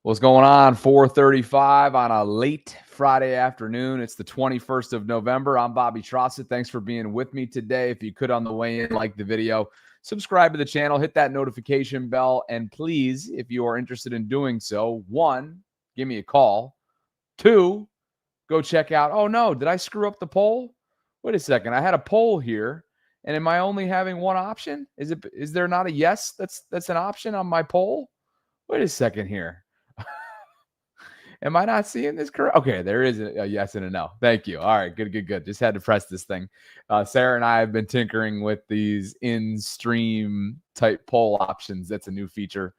What's going on? 4:35 on a late Friday afternoon. It's the 21st of November. I'm bobtrosset. Thanks for being with me today. If you could on the way in, like the video, subscribe to the channel, hit that notification bell, and please, if you are interested in doing so, 1, give me a call. 2, go check out. Oh no, did I screw up the poll? Wait a second. I had a poll here, and am I only having one option? Is there not a yes that's an option on my poll? Wait a second here. Am I not seeing this correct? Okay, there is a yes and a no. Thank you. All right, good. Just had to press this thing. Sarah and I have been tinkering with these in-stream type poll options. That's a new feature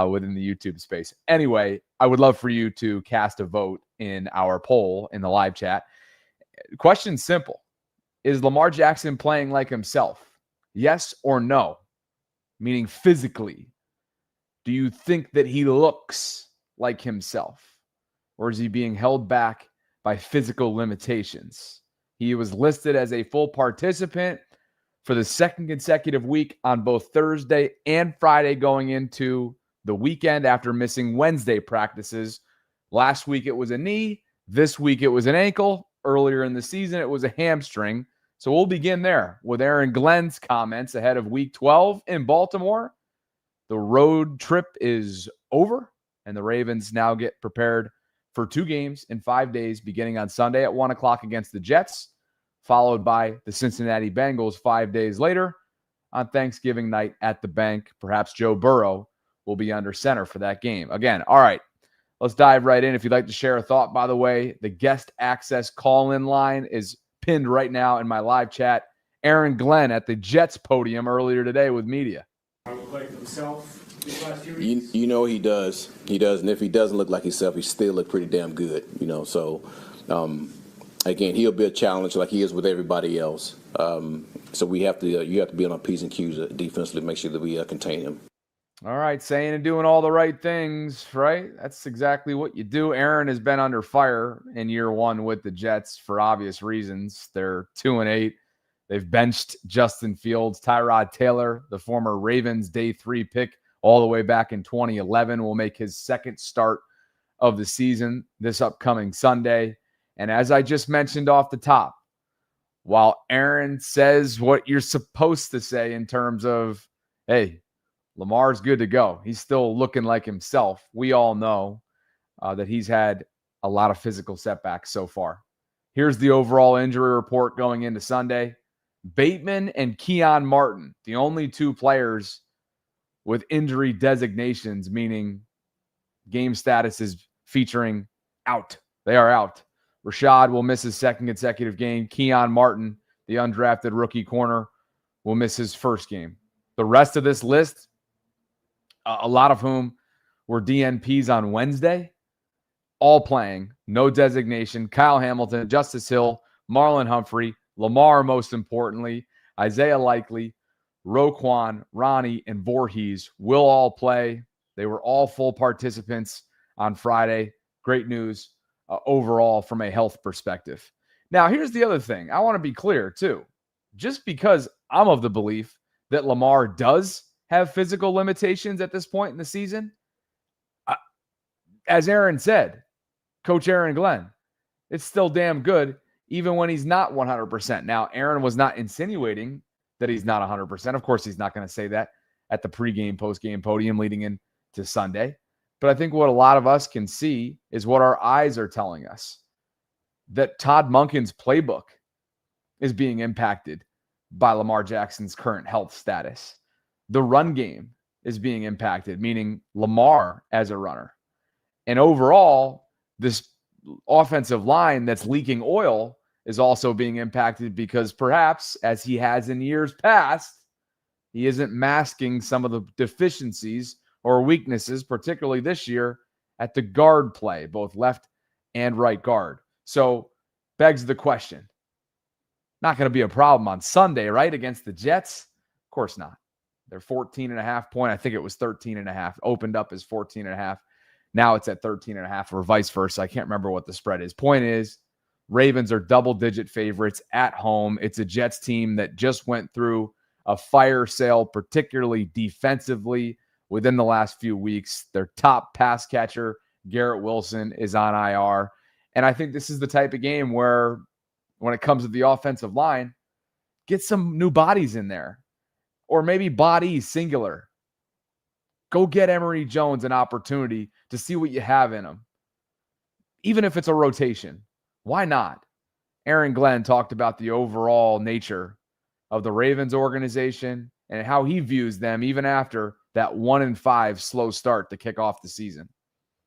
within the YouTube space. Anyway, I would love for you to cast a vote in our poll in the live chat. Question's simple. Is Lamar Jackson playing like himself? Yes or no? Meaning physically. Do you think that he looks like himself? Or is he being held back by physical limitations? He was listed as a full participant for the second consecutive week on both Thursday and Friday going into the weekend after missing Wednesday practices. Last week it was a knee. This week it was an ankle. Earlier in the season it was a hamstring. So we'll begin there with Aaron Glenn's comments ahead of week 12 in Baltimore. The road trip is over, and the Ravens now get prepared for 2 games in 5 days, beginning on Sunday at 1 o'clock against the Jets, followed by the Cincinnati Bengals 5 days later on Thanksgiving night at the bank. Perhaps Joe Burrow will be under center for that game. Again, all right, let's dive right in. If you'd like to share a thought, by the way, the guest access call-in line is pinned right now in my live chat. Aaron Glenn at the Jets podium earlier today with media. Look like himself these last few weeks? You know he does. He does. And if he doesn't look like himself, he still look pretty damn good. So again, he'll be a challenge like he is with everybody else. So we have to you have to be on our P's and Q's defensively, make sure that we contain him. All right, saying and doing all the right things, right? That's exactly what you do. Aaron has been under fire in year 1 with the Jets for obvious reasons. They're 2-8. They've benched Justin Fields. Tyrod Taylor, the former Ravens day 3 pick all the way back in 2011, will make his second start of the season this upcoming Sunday. And as I just mentioned off the top, while Aaron says what you're supposed to say in terms of, hey, Lamar's good to go, he's still looking like himself. We all know that he's had a lot of physical setbacks so far. Here's the overall injury report going into Sunday. Bateman and Keon Martin, the only 2 players with injury designations, meaning game status is featuring out. They are out. Rashad will miss his second consecutive game. Keon Martin, the undrafted rookie corner, will miss his first game. The rest of this list, a lot of whom were DNPs on Wednesday, all playing, no designation. Kyle Hamilton, Justice Hill, Marlon Humphrey, Lamar, most importantly, Isaiah Likely, Roquan, Ronnie, and Voorhees will all play. They were all full participants on Friday. Great news overall from a health perspective. Now, here's the other thing. I want to be clear, too. Just because I'm of the belief that Lamar does have physical limitations at this point in the season, as Aaron said, Coach Aaron Glenn, it's still damn good even when he's not 100%. Now, Aaron was not insinuating that he's not 100%. Of course, he's not going to say that at the pregame, postgame podium leading into Sunday. But I think what a lot of us can see is what our eyes are telling us, that Todd Monken's playbook is being impacted by Lamar Jackson's current health status. The run game is being impacted, meaning Lamar as a runner. And overall, this offensive line that's leaking oil is also being impacted because perhaps, as he has in years past, he isn't masking some of the deficiencies or weaknesses, particularly this year, at the guard play, both left and right guard. So, begs the question. Not going to be a problem on Sunday, right, against the Jets? Of course not. They're 14.5 point. I think it was 13.5. Opened up as 14.5. Now it's at 13.5 or vice versa. I can't remember what the spread is. Point is, Ravens are double-digit favorites at home. It's a Jets team that just went through a fire sale, particularly defensively, within the last few weeks. Their top pass catcher, Garrett Wilson, is on IR. And I think this is the type of game where, when it comes to the offensive line, get some new bodies in there. Or maybe bodies, singular. Go get Emory Jones an opportunity to see what you have in him. Even if it's a rotation. Why not? Aaron Glenn talked about the overall nature of the Ravens organization and how he views them even after that 1-5 slow start to kick off the season.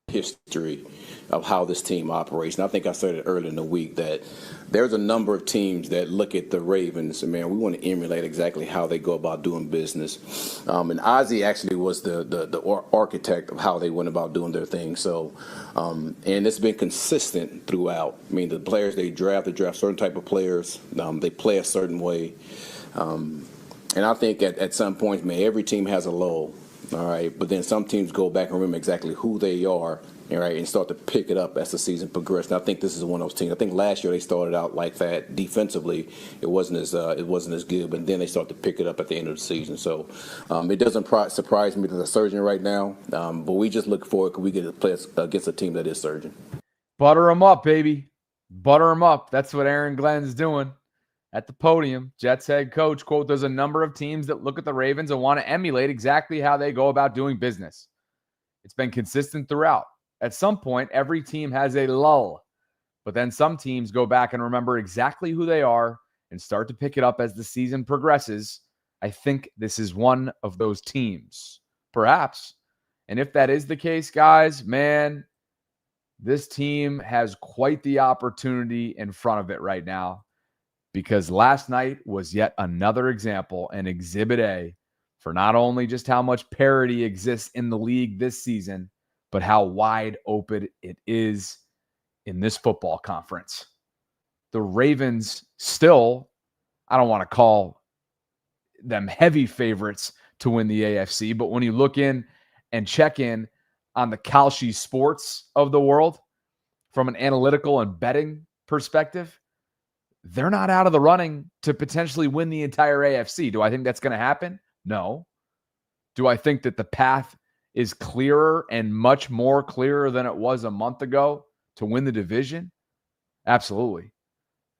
History of how this team operates. And I think I said it earlier in the week that there's a number of teams that look at the Ravens and, man, we want to emulate exactly how they go about doing business. And Ozzie actually was the architect of how they went about doing their thing. So, and it's been consistent throughout. I mean, the players they draft certain type of players. They play a certain way. And I think at some point, man, every team has a lull. All right, but then some teams go back and remember exactly who they are, all right, and start to pick it up as the season progressed. And I think this is one of those teams. I think last year they started out like that defensively. It wasn't as good, but then they start to pick it up at the end of the season. So it doesn't surprise me that they're surging right now, but we just look forward because we get to play against a team that is surging. Butter them up, baby. Butter them up. That's what Aaron Glenn's doing. At the podium, Jets head coach, quote, there's a number of teams that look at the Ravens and want to emulate exactly how they go about doing business. It's been consistent throughout. At some point, every team has a lull, but then some teams go back and remember exactly who they are and start to pick it up as the season progresses. I think this is one of those teams, perhaps. And if that is the case, guys, man, this team has quite the opportunity in front of it right now. Because last night was yet another example, an exhibit A, for not only just how much parity exists in the league this season, but how wide open it is in this football conference. The Ravens still, I don't want to call them heavy favorites to win the AFC, but when you look in and check in on the Kalshi Sports of the world from an analytical and betting perspective, they're not out of the running to potentially win the entire AFC. Do I think that's going to happen? No. Do I think that the path is clearer and much more clearer than it was a month ago to win the division? Absolutely.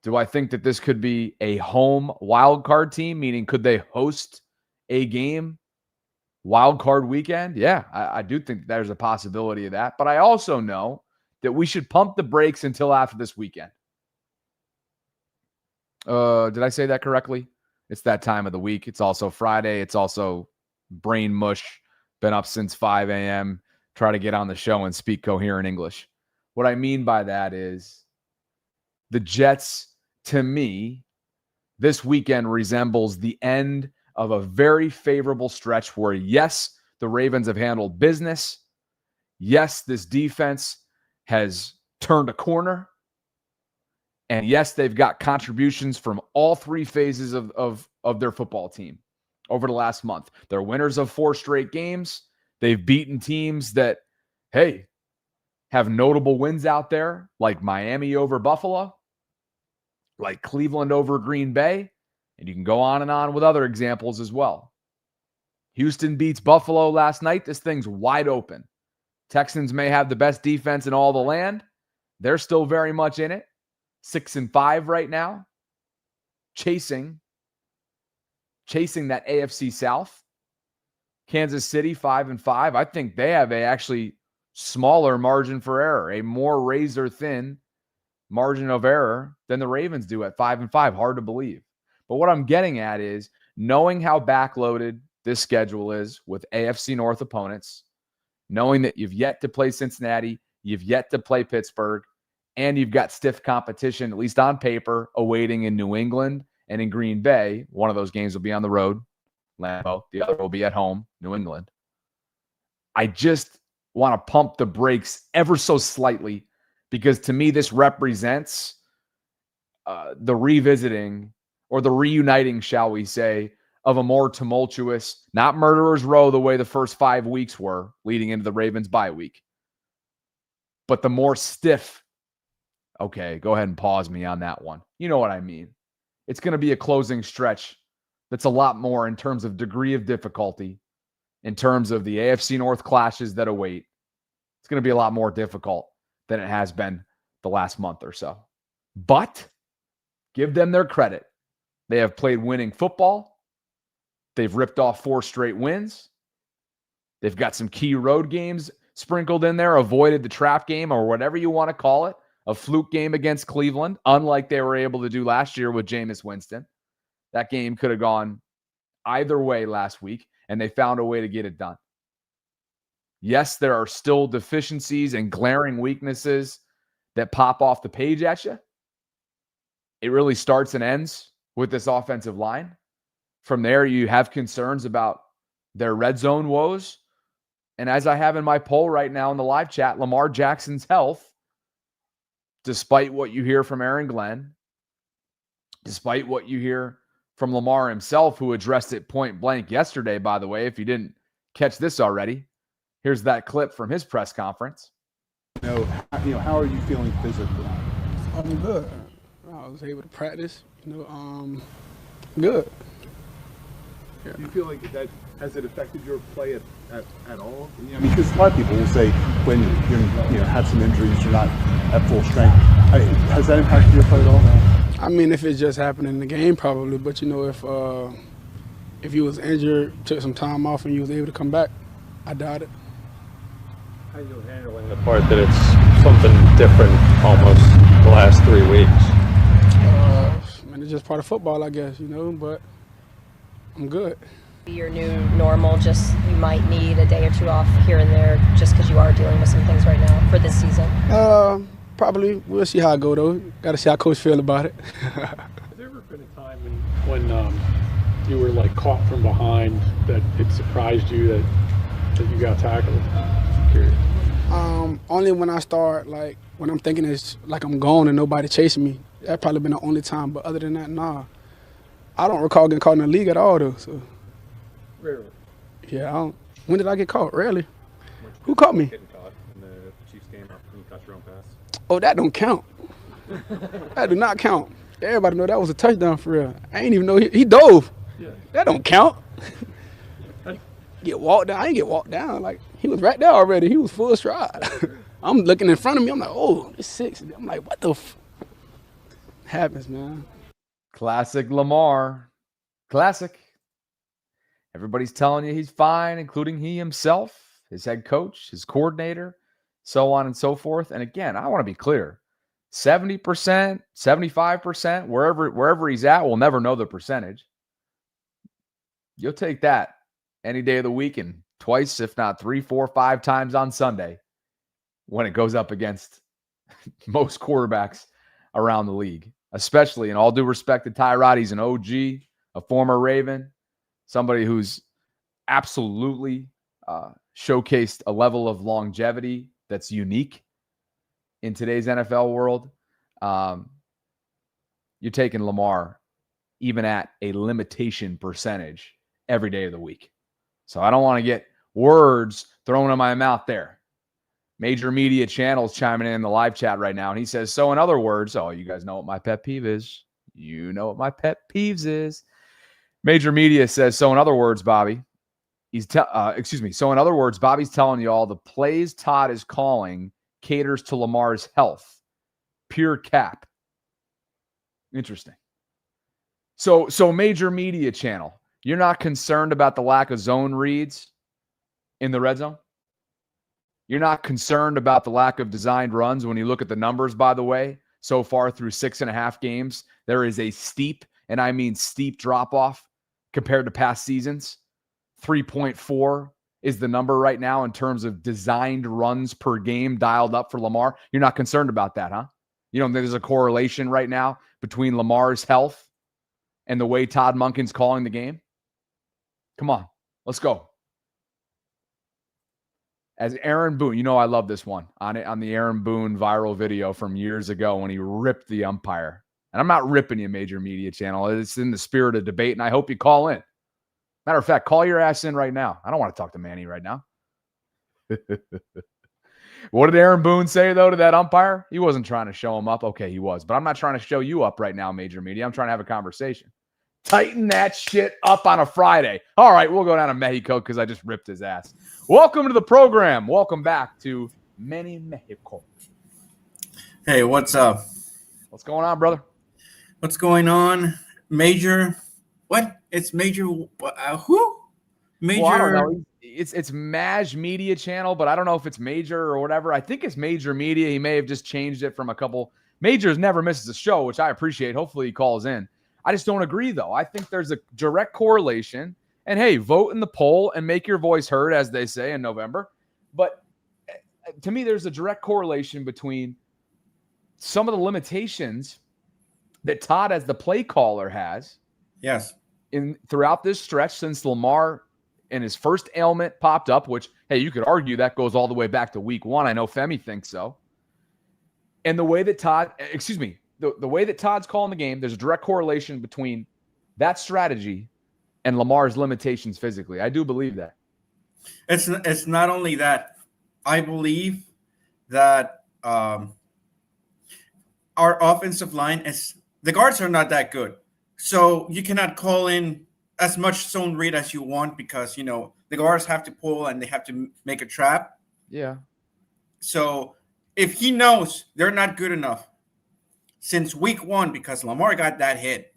Do I think that this could be a home wild card team, meaning could they host a game wild card weekend? Yeah, I do think there's a possibility of that. But I also know that we should pump the brakes until after this weekend. Did I say that correctly? It's that time of the week. It's also Friday. It's also brain mush. Been up since 5 a.m. Try to get on the show and speak coherent English. What I mean by that is the Jets, to me, this weekend resembles the end of a very favorable stretch where, yes, the Ravens have handled business. Yes, this defense has turned a corner. And yes, they've got contributions from all three phases of their football team over the last month. They're winners of 4 straight games. They've beaten teams that, hey, have notable wins out there, like Miami over Buffalo, like Cleveland over Green Bay. And you can go on and on with other examples as well. Houston beats Buffalo last night. This thing's wide open. Texans may have the best defense in all the land. They're still very much in it. 6-5 right now, chasing that AFC South. Kansas City 5-5. I think they have a actually smaller margin for error, a more razor thin margin of error than the Ravens do at 5-5. Hard to believe. But what I'm getting at is knowing how backloaded this schedule is with AFC North opponents, knowing that you've yet to play Cincinnati, you've yet to play Pittsburgh, and you've got stiff competition, at least on paper, awaiting in New England and in Green Bay. One of those games will be on the road, Lambeau. The other will be at home, New England. I just want to pump the brakes ever so slightly because to me this represents the revisiting or the reuniting, shall we say, of a more tumultuous, not murderer's row the way the first 5 weeks were leading into the Ravens bye week, but the more stiff. Okay, go ahead and pause me on that one. You know what I mean. It's going to be a closing stretch that's a lot more in terms of degree of difficulty, in terms of the AFC North clashes that await. It's going to be a lot more difficult than it has been the last month or so. But give them their credit. They have played winning football. They've ripped off 4 straight wins. They've got some key road games sprinkled in there, avoided the trap game or whatever you want to call it, a fluke game against Cleveland, unlike they were able to do last year with Jameis Winston. That game could have gone either way last week, and they found a way to get it done. Yes, there are still deficiencies and glaring weaknesses that pop off the page at you. It really starts and ends with this offensive line. From there, you have concerns about their red zone woes. And as I have in my poll right now in the live chat, Lamar Jackson's health, despite what you hear from Aaron Glenn, despite what you hear from Lamar himself, who addressed it point blank yesterday, by the way, if you didn't catch this already, here's that clip from his press conference. How are you feeling physically? I'm good. I was able to practice, good. Do you feel like that has it affected your play at all? Because a lot of people will say when you have some injuries, you're not at full strength. Has that impacted your play at all? I mean, if it just happened in the game, probably. But if you was injured, took some time off, and you was able to come back, I doubt it. How are you handling the part that it's something different almost the last 3 weeks? It's just part of football, I guess, but I'm good. Your new normal, just you might need a day or 2 off here and there just because you are dealing with some things right now for this season? Probably. We'll see how I go, though. Got to see how Coach feel about it. Has there ever been a time when you were caught from behind that it surprised you that you got tackled? I'm curious. Only when I start, when I'm thinking it's like I'm gone and nobody chasing me. That probably been the only time. But other than that, nah. I don't recall getting caught in the league at all, though. So. Rarely. Yeah, I don't. When did I get caught? Rarely. Who caught me? Getting caught in the Chiefs game after you caught your own pass. Oh, that don't count. That do not count. Everybody know that was a touchdown for real. I ain't even know he dove. Yeah. That don't count. Get walked down. I ain't get walked down. He was right there already. He was full stride. I'm looking in front of me. I'm like, oh, it's 6. I'm like, what the happens, man? Classic Lamar. Classic. Everybody's telling you he's fine, including he himself, his head coach, his coordinator, so on and so forth. And again, I want to be clear. 70%, 75%, wherever he's at, we'll never know the percentage. You'll take that any day of the week and twice, if not 3, 4, 5 times on Sunday when it goes up against most quarterbacks around the league, especially, in all due respect to Tyrod, he's an OG, a former Raven, somebody who's absolutely showcased a level of longevity that's unique in today's NFL world. You're taking Lamar even at a limitation percentage every day of the week. So I don't want to get words thrown in my mouth there. Major media channels chiming in the live chat right now. And he says, so in other words, you guys know what my pet peeve is. You know what my pet peeves is. Major media says, so in other words, Bobby, so in other words, Bobby's telling you all the plays Todd is calling caters to Lamar's health. Pure cap. Interesting. So major media channel, you're not concerned about the lack of zone reads in the red zone? You're not concerned about the lack of designed runs when you look at the numbers, by the way, so far through 6.5 games, there is a steep, and I mean steep drop-off compared to past seasons. 3.4 is the number right now in terms of designed runs per game dialed up for Lamar. You're not concerned about that, huh? You don't think there's a correlation right now between Lamar's health and the way Todd Monken's calling the game? Come on, let's go. As Aaron Boone, I love this one on the Aaron Boone viral video from years ago when he ripped the umpire. And I'm not ripping you, major media channel. It's in the spirit of debate, and I hope you call in. Matter of fact, call your ass in right now. I don't want to talk to Manny right now. What did Aaron Boone say, though, to that umpire? He wasn't trying to show him up. Okay, he was. But I'm not trying to show you up right now, major media. I'm trying to have a conversation. Tighten that shit up on a Friday. All right, we'll go down to Mexico because I just ripped his ass. Welcome to the program. Welcome back to Many Mexico. Hey, what's up? What's going on, brother? What's going on? Major? What? It's Major? Who? Major? Well, I don't know. It's Maj Media Channel, but I don't know if it's Major or whatever. I think it's Major Media. He may have just changed it from a couple. Majors never misses a show, which I appreciate. Hopefully he calls in. I just don't agree, though. I think there's a direct correlation. And, hey, vote in the poll and make your voice heard, as they say in November. But to me, there's a direct correlation between some of the limitations that Todd, as the play caller, has. Yes. Throughout this stretch since Lamar and his first ailment popped up, which, hey, you could argue that goes all the way back to week 1. I know Femi thinks so. And the way that the way that Todd's calling the game, there's a direct correlation between that strategy and Lamar's limitations physically. I do believe that. It's not only that. I believe that our offensive line the guards are not that good. So you cannot call in as much zone read as you want because, the guards have to pull and they have to make a trap. Yeah. So if he knows they're not good enough since week 1 because Lamar got that hit,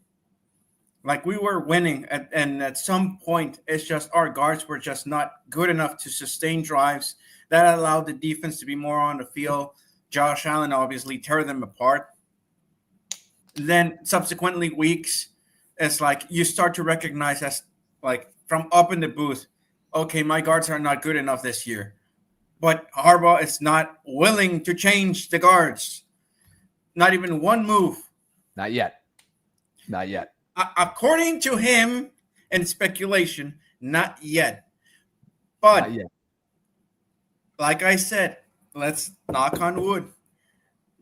like we were winning and at some point it's just our guards were just not good enough to sustain drives that allowed the defense to be more on the field. Josh Allen obviously tear them apart. Then subsequently weeks, it's like you start to recognize as like from up in the booth, okay, my guards are not good enough this year. But Harbaugh is not willing to change the guards. Not even one move. Not yet. Not yet. According to him and speculation, not yet. But Not yet. like I said, let's knock on wood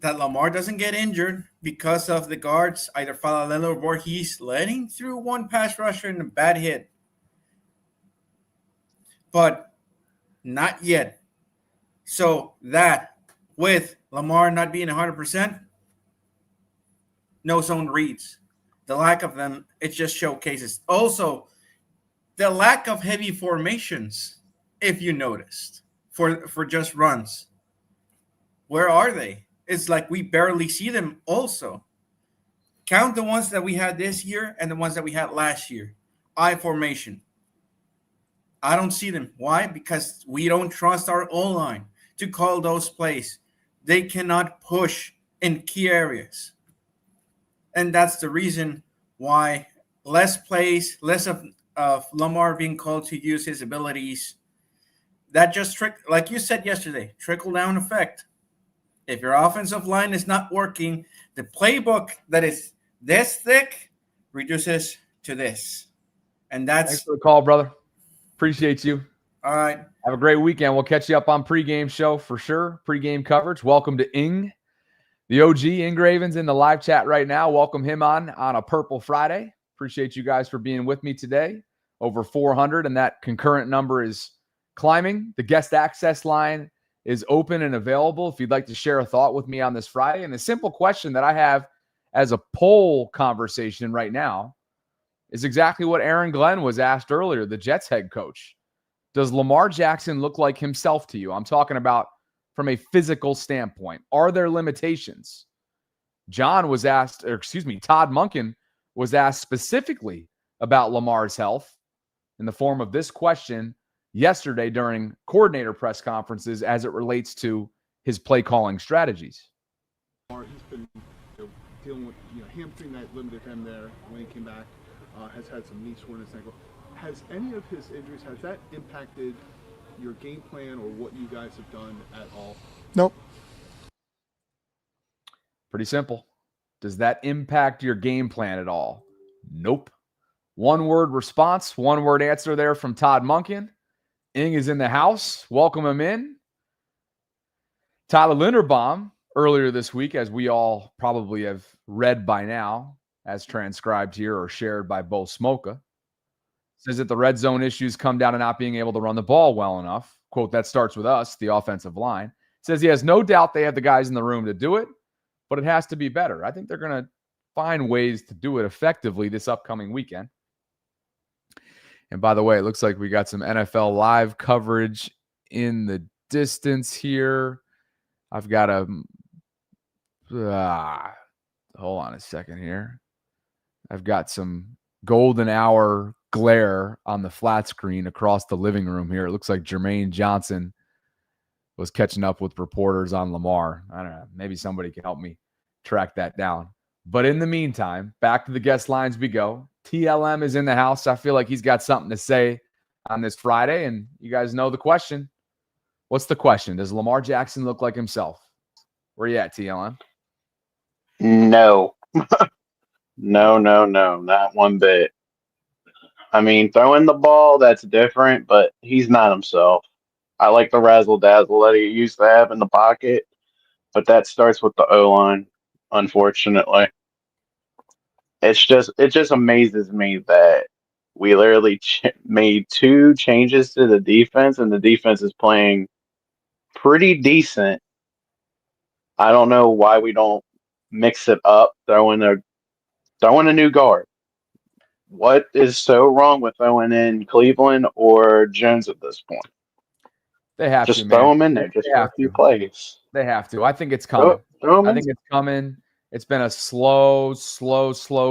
that Lamar doesn't get injured because of the guards, either Falalelo or Voorhees, letting through one pass rusher and a bad hit. But not yet. So that with Lamar not being 100%, no zone reads. The lack of them, it just showcases. Also, the lack of heavy formations, if you noticed, for just runs. Where are they? It's like we barely see them also. Count the ones that we had this year and the ones that we had last year. I formation. I don't see them. Why? Because we don't trust our O-line to call those plays. They cannot push in key areas. And that's the reason why less plays, less of Lamar being called to use his abilities. That just, like you said yesterday, trickle-down effect. If your offensive line is not working, the playbook that is this thick reduces to this. And that's... Thanks for the call, brother. Appreciate you. All right. Have a great weekend. We'll catch you up on pregame show for sure. Pregame coverage. Welcome to Ing. The OG Ingraven's in the live chat right now. Welcome him on a Purple Friday. Appreciate you guys for being with me today. Over 400, and that concurrent number is climbing. The guest access line is open and available if you'd like to share a thought with me on this Friday. And the simple question that I have as a poll conversation right now is exactly what Aaron Glenn was asked earlier, the Jets head coach. Does Lamar Jackson look like himself to you? I'm talking about from a physical standpoint. Are there limitations? Todd Monken was asked specifically about Lamar's health in the form of this question yesterday during coordinator press conferences as it relates to his play calling strategies. He's been dealing with hamstring that limited him there when he came back. Has had some knee soreness. Has any of his injuries, has that impacted your game plan or what you guys have done at all? Nope. Pretty simple. Does that impact your game plan at all? Nope. One word response, one word answer there from Todd Monken. Ing is in the house. Welcome him in. Tyler Linderbaum, earlier this week, as we all probably have read by now, as transcribed here or shared by Bo Smoka, says that the red zone issues come down to not being able to run the ball well enough. Quote, that starts with us, the offensive line. Says he has no doubt they have the guys in the room to do it, but it has to be better. I think they're going to find ways to do it effectively this upcoming weekend. And by the way, it looks like we got some NFL live coverage in the distance here. I've got a hold on a second here. I've got some golden hour glare on the flat screen across the living room here. It looks like Jermaine Johnson was catching up with reporters on Lamar. I don't know. Maybe somebody can help me track that down. But in the meantime, back to the guest lines we go. TLM is in the house. I feel like he's got something to say on this Friday, and you guys know the question. What's the question? Does Lamar Jackson look like himself? Where you at, TLM? No. No, not one bit. I mean, throwing the ball, that's different, but he's not himself. I like the razzle-dazzle that he used to have in the pocket, but that starts with the O-line, unfortunately. It just amazes me that we literally made 2 changes to the defense, and the defense is playing pretty decent. I don't know why we don't mix it up, throwing a new guard. What is so wrong with throwing in Cleveland or Jones at this point? They have just to, throw man. them in there, just for a few plays. They have to. I think it's coming. I think it's coming. It's been a slow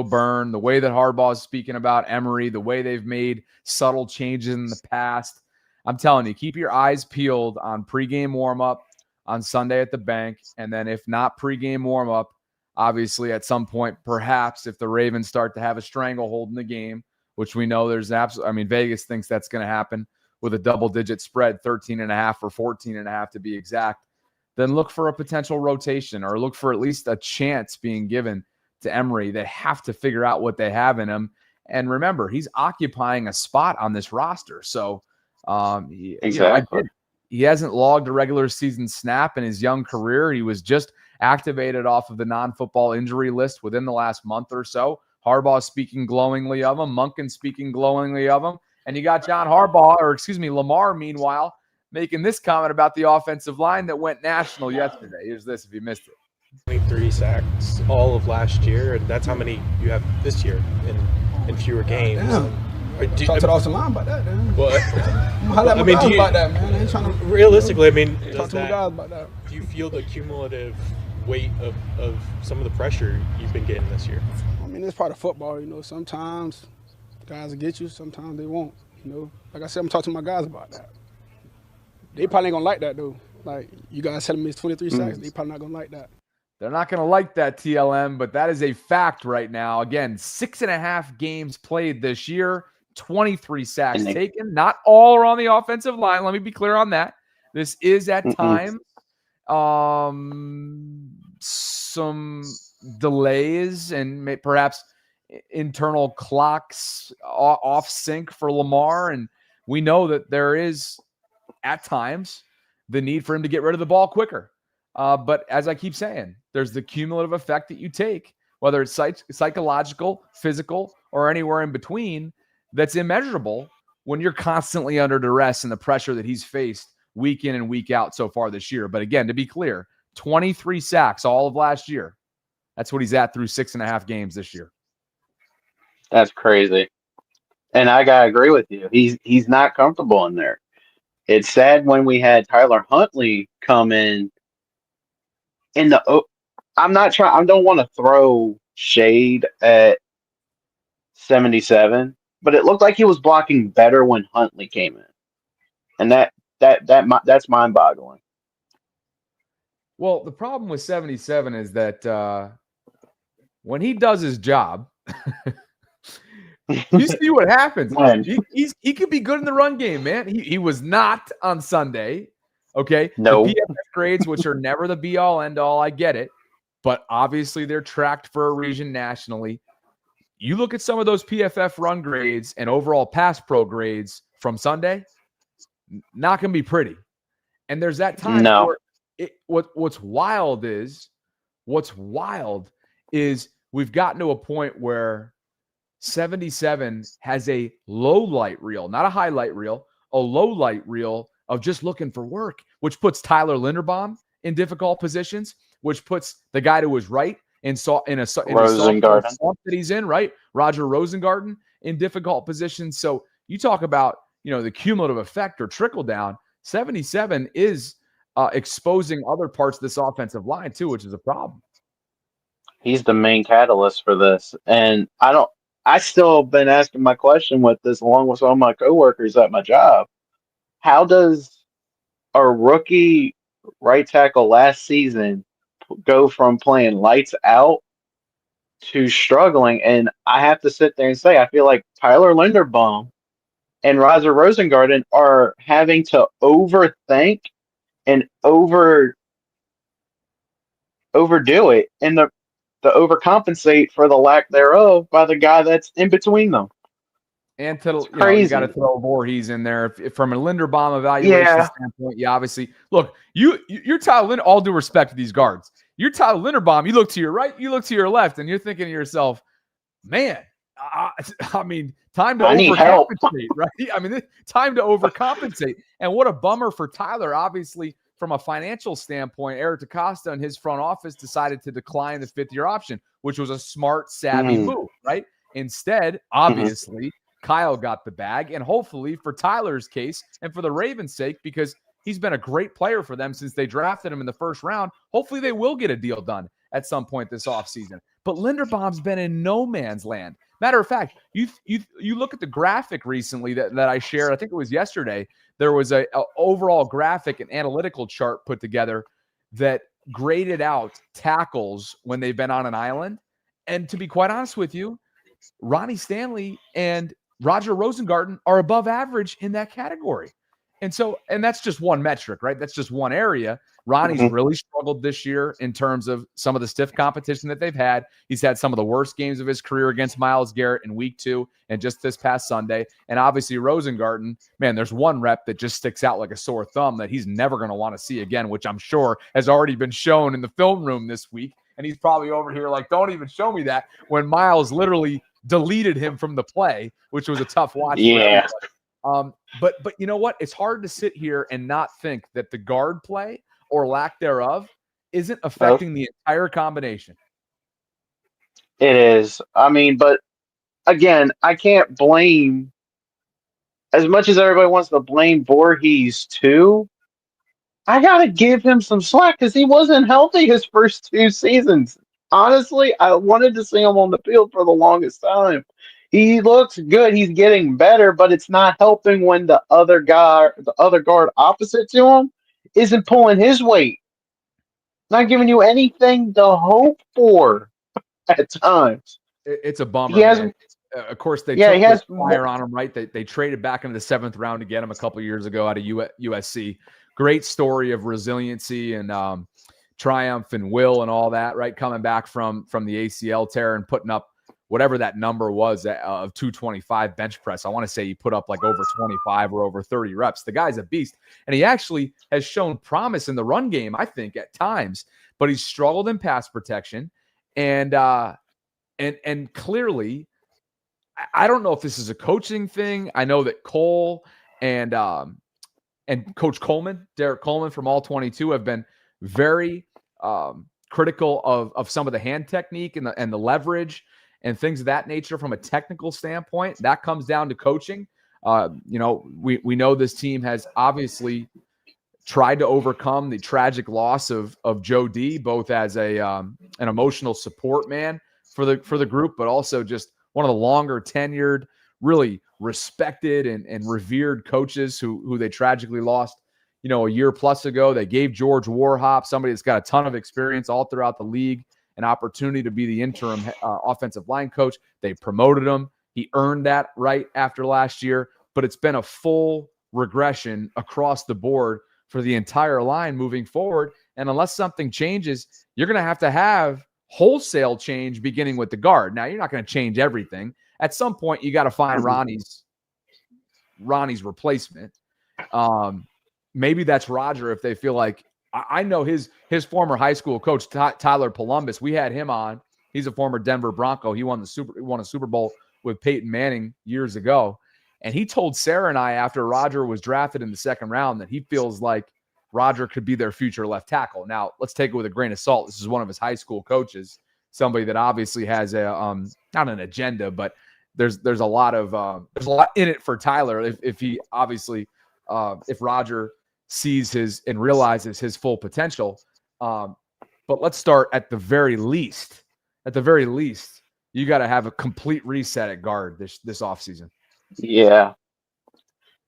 burn. The way that Harbaugh is speaking about Emery, the way they've made subtle changes in the past. I'm telling you, keep your eyes peeled on pregame warm-up on Sunday at the bank, and then if not pregame warm-up, obviously at some point, perhaps if the Ravens start to have a stranglehold in the game, which we know there's Vegas thinks that's going to happen with a double-digit spread, 13.5 or 14.5 to be exact, then look for a potential rotation or look for at least a chance being given to Emery. They have to figure out what they have in him. And remember, he's occupying a spot on this roster. So exactly. He hasn't logged a regular season snap in his young career. He was just activated off of the non-football injury list within the last month or so. Harbaugh speaking glowingly of him. Monken speaking glowingly of him. And you got Lamar, meanwhile, making this comment about the offensive line that went national yesterday. Here's this if you missed it. 23 sacks all of last year, and that's how many you have this year in fewer games. Talk to the offensive line about that, man. Well, I mean, do you, about that, man? I ain't trying to, realistically, I mean, talk to the guys about that. Do you feel the cumulative weight of some of the pressure you've been getting this year? I mean, it's part of football, Sometimes guys will get you, sometimes they won't, Like I said, I'm talking to my guys about that. They probably ain't going to like that, though. Like, you guys telling me it's 23 sacks, they probably not going to like that. They're not going to like that, TLM, but that is a fact right now. Again, 6.5 games played this year, 23 sacks taken. Not all are on the offensive line. Let me be clear on that. This is at times some delays and perhaps internal clocks off sync for Lamar. And we know that there is at times the need for him to get rid of the ball quicker. But as I keep saying, there's the cumulative effect that you take, whether it's psychological, physical, or anywhere in between, that's immeasurable when you're constantly under duress and the pressure that he's faced week in and week out so far this year. But again, to be clear, 23 sacks all of last year. That's what he's at through 6.5 games this year. That's crazy. And I got to agree with you. He's not comfortable in there. It's sad when we had Tyler Huntley come in the I don't want to throw shade at 77, but it looked like he was blocking better when Huntley came in. And that's mind-boggling. Well, the problem with 77 is that when he does his job, you see what happens. He could be good in the run game, man. He was not on Sunday. Okay. No. The PFF grades, which are never the be all end all, I get it. But obviously they're tracked for a region nationally. You look at some of those PFF run grades and overall pass pro grades from Sunday, not going to be pretty. And there's that time where what's wild is we've gotten to a point where 77 has a low light reel, not a highlight reel, a low light reel of just looking for work, which puts Tyler Linderbaum in difficult positions, which puts the guy to his right in the sophomore Rosengarten. slump that he's in, right? Roger Rosengarten in difficult positions. So you talk about, the cumulative effect or trickle down. 77 is exposing other parts of this offensive line too, which is a problem. He's the main catalyst for this. And I still have been asking my question with this along with some of my coworkers at my job. How does a rookie right tackle last season go from playing lights out to struggling? And I have to sit there and say, I feel like Tyler Linderbaum and Roger Rosengarten are having to overthink and overdo it and to overcompensate for the lack thereof by the guy that's in between them. And you got to Crazy. throw Voorhees in there. If from a Linderbaum evaluation standpoint, you obviously look. You're Tyler. All due respect to these guards, you're Tyler Linderbaum. You look to your right, you look to your left, and you're thinking to yourself, "Man, I mean, time to I need help." overcompensate, right? I mean, time to overcompensate. And what a bummer for Tyler. Obviously, from a financial standpoint, Eric DaCosta and his front office decided to decline the fifth-year option, which was a smart, savvy move, right? Instead, obviously. Kyle got the bag, and hopefully for Tyler's case and for the Ravens' sake, because he's been a great player for them since they drafted him in the first round, hopefully they will get a deal done at some point this offseason. But Linderbaum's been in no man's land. Matter of fact, you look at the graphic recently that I shared, I think it was yesterday, there was a overall graphic and analytical chart put together that graded out tackles when they've been on an island. And to be quite honest with you, Ronnie Stanley and Roger Rosengarten are above average in that category. And that's just one metric, right? That's just one area. Ronnie's really struggled this year in terms of some of the stiff competition that they've had. He's had some of the worst games of his career against Myles Garrett in week 2 and just this past Sunday. And obviously Rosengarten, man, there's one rep that just sticks out like a sore thumb that he's never going to want to see again, which I'm sure has already been shown in the film room this week. And he's probably over here like, don't even show me that, when Myles literally deleted him from the play, which was a tough watch. Yeah. But you know what? It's hard to sit here and not think that the guard play or lack thereof isn't affecting the entire combination. It is. I mean, but again, I can't blame, as much as everybody wants to blame Voorhees too, I got to give him some slack because he wasn't healthy his first 2 seasons. Honestly, I wanted to see him on the field for the longest time. He looks good. He's getting better, but it's not helping when the other guard opposite to him isn't pulling his weight. Not giving you anything to hope for at times. It's a bummer. He hasn't. Of course, they He has took fire on him, right? They traded back into the 7th round to get him a couple years ago out of USC. Great story of resiliency and triumph and will and all that, right? Coming back from the ACL tear and putting up whatever that number was of 225 bench press. I want to say he put up like over 25 or over 30 reps. The guy's a beast. And he actually has shown promise in the run game, I think, at times, but he's struggled in pass protection. And clearly, I don't know if this is a coaching thing. I know that Cole and Coach Coleman, Derek Coleman from All 22, have been very critical of some of the hand technique and the leverage and things of that nature from a technical standpoint. That comes down to coaching. We know this team has obviously tried to overcome the tragic loss of Joe D, both as an emotional support man for the group, but also just one of the longer tenured, really respected and revered coaches who they tragically lost, a year plus ago. They gave George Warhop, somebody that's got a ton of experience all throughout the league, an opportunity to be the interim offensive line coach. They promoted him. He earned that right after last year, but it's been a full regression across the board for the entire line moving forward. And unless something changes, you're going to have wholesale change beginning with the guard. Now, you're not going to change everything. At some point, you got to find Ronnie's replacement. Maybe that's Roger if they feel like, I know his former high school coach, Tyler Columbus. We had him on. He's a former Denver Bronco. He won a Super Bowl with Peyton Manning years ago. And he told Sarah and I after Roger was drafted in the 2nd round that he feels like Roger could be their future left tackle. Now, let's take it with a grain of salt. This is one of his high school coaches somebody that obviously has a not an agenda, but there's a lot in it for Tyler if he obviously if Roger sees his and realizes his full potential. But let's start at the very least. At the very least, you got to have a complete reset at guard this offseason. Yeah,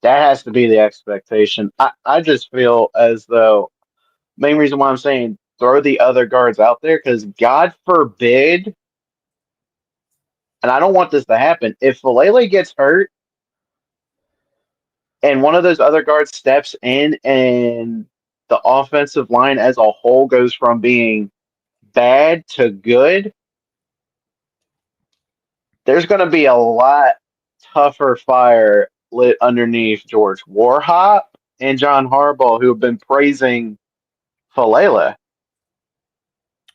that has to be the expectation. I just feel as though main reason why I'm saying throw the other guards out there because God forbid, and I don't want this to happen. If Falele gets hurt and one of those other guards steps in and the offensive line as a whole goes from being bad to good, there's going to be a lot tougher fire lit underneath George Warhop and John Harbaugh, who have been praising Falele.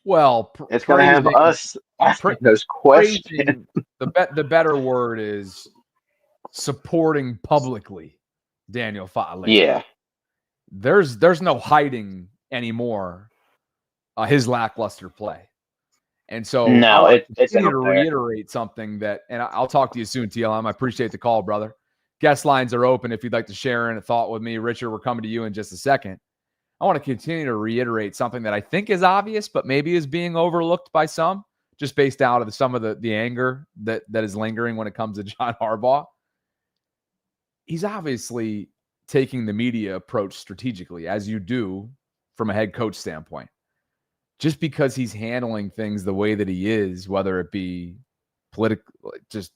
Well, it's going to have us asking those questions. The better word is supporting publicly Daniel Falele. Yeah. There's no hiding anymore his lackluster play. And so no, it's to reiterate something that, and I'll talk to you soon, TLM. I appreciate the call, brother. Guest lines are open if you'd like to share in a thought with me. Richard, we're coming to you in just a second. I want to continue to reiterate something that I think is obvious, but maybe is being overlooked by some, just based out of some of the anger that is lingering when it comes to John Harbaugh. He's obviously taking the media approach strategically, as you do from a head coach standpoint. Just because he's handling things the way that he is, whether it be political, just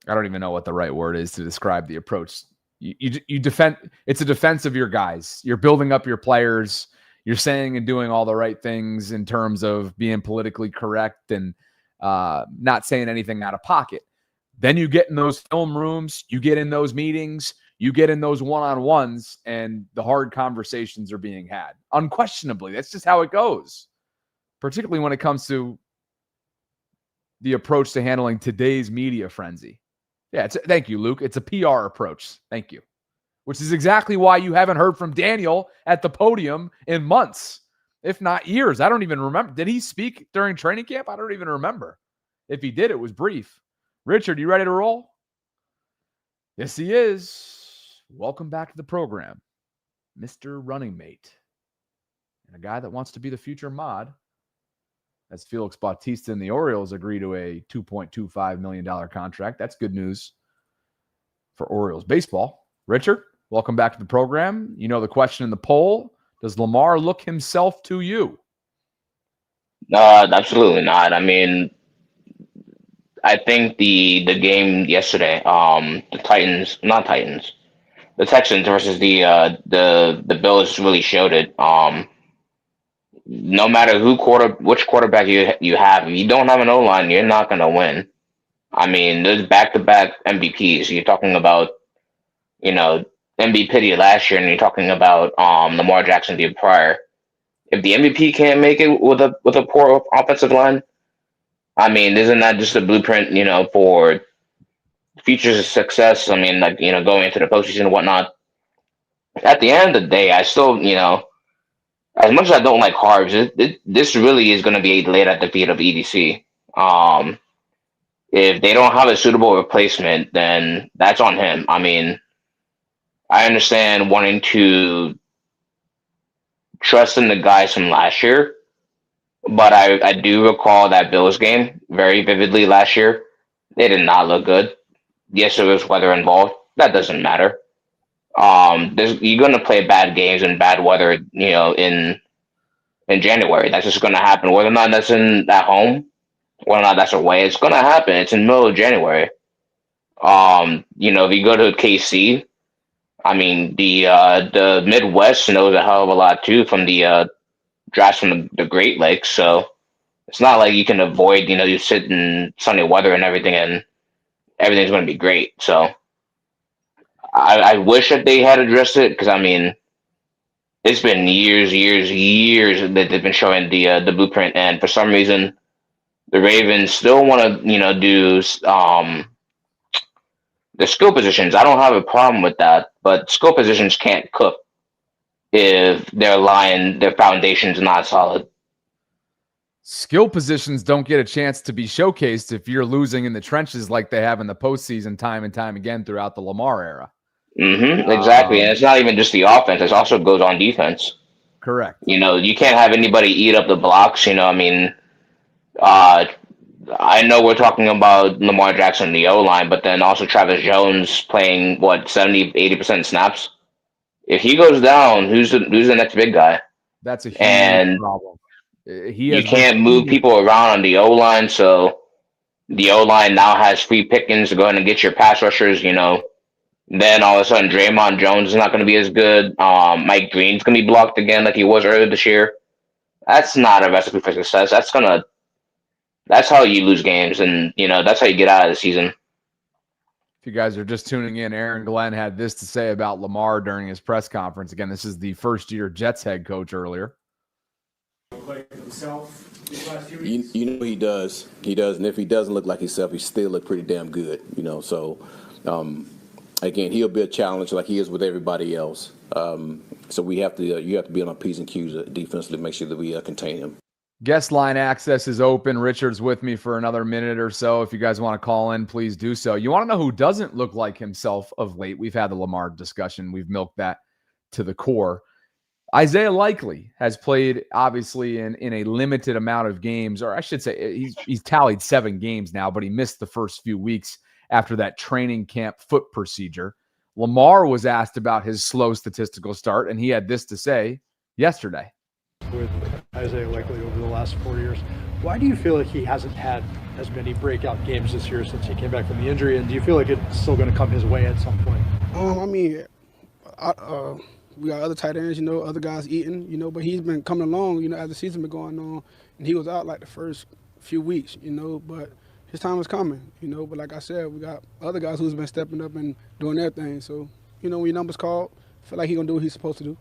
I don't even know what the right word is to describe the approach. You defend. It's a defense of your guys. You're building up your players. You're saying and doing all the right things in terms of being politically correct and not saying anything out of pocket. Then you get in those film rooms. You get in those meetings. You get in those one-on-ones, and the hard conversations are being had. Unquestionably, that's just how it goes, particularly when it comes to the approach to handling today's media frenzy. Yeah, thank you, Luke. It's a PR approach. Thank you. Which is exactly why you haven't heard from Daniel at the podium in months, if not years. I don't even remember. Did he speak during training camp? I don't even remember. If he did, it was brief. Richard, you ready to roll? Yes, he is. Welcome back to the program, Mr. Running Mate. And a guy that wants to be the future mod, as Felix Bautista and the Orioles agree to a $2.25 million contract. That's good news for Orioles baseball. Richard, welcome back to the program. You know the question in the poll, does Lamar look himself to you? Absolutely not. I mean, I think the game yesterday, the Texans versus the Bills really showed it. No matter which quarterback you have, if you don't have an O-line, you're not going to win. I mean, there's back-to-back MVPs. You're talking about, MVP last year, and you're talking about Lamar Jackson the year prior. If the MVP can't make it with a poor offensive line, I mean, isn't that just a blueprint, for future success? I mean, going into the postseason and whatnot. At the end of the day, I still, as much as I don't like Harvs, this really is going to be laid at the feet of EDC. If they don't have a suitable replacement, then that's on him. I mean, I understand wanting to trust in the guys from last year, but I do recall that Bills game very vividly last year. They did not look good. Yes, there was weather involved. That doesn't matter. You're going to play bad games and bad weather, in January. That's just going to happen. Whether or not that's at home, whether or not that's away, it's going to happen. It's in the middle of January. If you go to KC, I mean, the Midwest knows a hell of a lot too from the drafts from the Great Lakes. So it's not like you can avoid, you sit in sunny weather and everything, and everything's going to be great. So I wish that they had addressed it because, I mean, it's been years that they've been showing the blueprint, and for some reason, the Ravens still want to, do the skill positions. I don't have a problem with that, but skill positions can't cook if their foundation's not solid. skill positions don't get a chance to be showcased if you're losing in the trenches like they have in the postseason time and time again throughout the Lamar era. Exactly. And it's not even just the offense, it also goes on defense. Correct. You can't have anybody eat up the blocks. I know we're talking about Lamar Jackson in the O-line, but then also Travis Jones playing, 70, 80% snaps? If he goes down, who's the next big guy? That's a huge And problem. you can't move people around on the O-line, so the O-line now has free pickings to go ahead and get your pass rushers, Then all of a sudden, Draymond Jones is not going to be as good. Mike Green's going to be blocked again like he was earlier this year. That's not a recipe for success. That's how you lose games, and that's how you get out of the season. If you guys are just tuning in, Aaron Glenn had this to say about Lamar during his press conference. Again, this is the first-year Jets head coach earlier. Like himself these last few You, weeks? you know he does. He does, and if he doesn't look like himself, he still look pretty damn good. So again, he'll be a challenge like he is with everybody else. So we have to you have to be on our P's and Q's defensively, make sure that we contain him. Guest line access is open. Richard's with me for another minute or so. If you guys want to call in, please do so. You want to know who doesn't look like himself of late? We've had the Lamar discussion. We've milked that to the core. Isaiah Likely has played, obviously, in a limited amount of games, or I should say he's tallied 7 games now, but he missed the first few weeks after that training camp foot procedure. Lamar was asked about his slow statistical start, and he had this to say yesterday. With Isaiah Likely over the last 4 years, why do you feel like he hasn't had as many breakout games this year since he came back from the injury, and do you feel like it's still going to come his way at some point? We got other tight ends, other guys eating, but he's been coming along, as the season been going on, and he was out like the first few weeks, but his time was coming, but like I said, we got other guys who's been stepping up and doing their thing. So, when your number's called, I feel like he's going to do what he's supposed to do.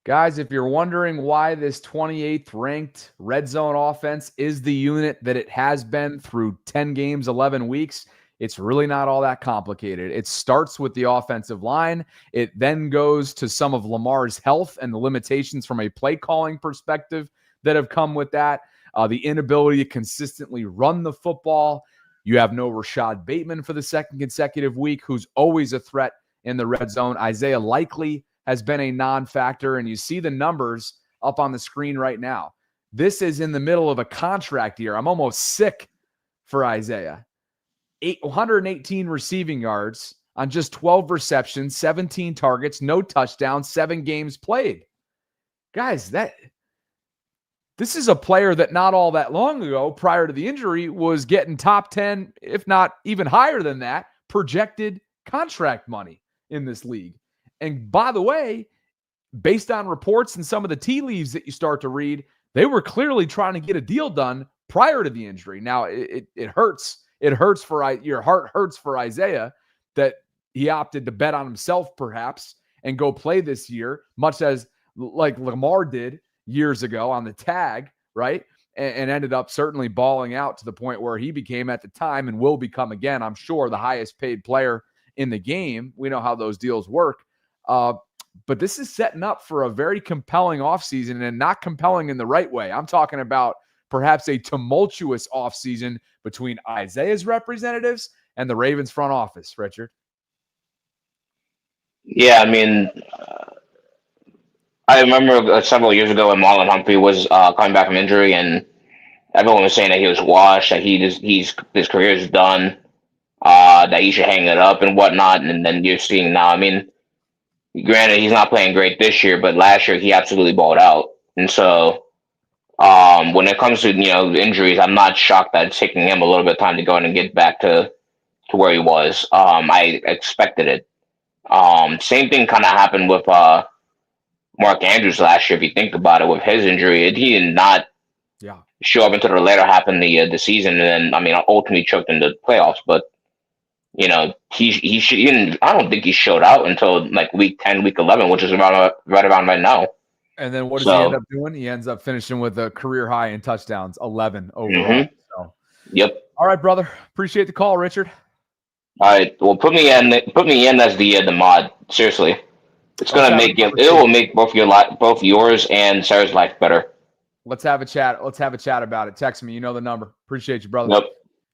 Guys, if you're wondering why this 28th ranked red zone offense is the unit that it has been through 10 games, 11 weeks, it's really not all that complicated. It starts with the offensive line. It then goes to some of Lamar's health and the limitations from a play calling perspective that have come with that. The inability to consistently run the football. You have no Rashad Bateman for the second consecutive week, who's always a threat in the red zone. Isaiah Likely has been a non-factor, and you see the numbers up on the screen right now. This is in the middle of a contract year. I'm almost sick for Isaiah. 118 receiving yards on just 12 receptions, 17 targets, no touchdowns, 7 games played. Guys, this is a player that not all that long ago, prior to the injury, was getting top 10, if not even higher than that, projected contract money in this league. And by the way, based on reports and some of the tea leaves that you start to read, they were clearly trying to get a deal done prior to the injury. Now, it hurts. Your heart hurts for Isaiah that he opted to bet on himself, perhaps, and go play this year, much as like Lamar did years ago on the tag, right? And ended up certainly balling out to the point where he became, at the time, and will become again, I'm sure, the highest paid player in the game. We know how those deals work. But this is setting up for a very compelling offseason, and not compelling in the right way. I'm talking about perhaps a tumultuous offseason between Isaiah's representatives and the Ravens front office, Richard. Yeah, I remember several years ago when Marlon Humphrey was coming back from injury, and everyone was saying that he was washed, that his career is done, that he should hang it up and whatnot. And then you're seeing now, granted, he's not playing great this year, but last year he absolutely balled out. And so when it comes to, injuries, I'm not shocked that it's taking him a little bit of time to go in and get back to where he was. I expected it. Same thing kind of happened with Mark Andrews last year, if you think about it, with his injury. He did not show up until the later half of the season, and then, ultimately choked in the playoffs. But I don't think he showed out until like week 10, week 11, which is right around right now. And then what does he end up doing? He ends up finishing with a career high in touchdowns, 11 overall. Mm-hmm. So, yep. All right, brother. Appreciate the call, Richard. All right. Well, put me in as the mod. Seriously, it's gonna make it will make both yours and Sarah's life better. Let's have a chat. Let's have a chat about it. Text me. You know the number. Appreciate you, brother. Yep.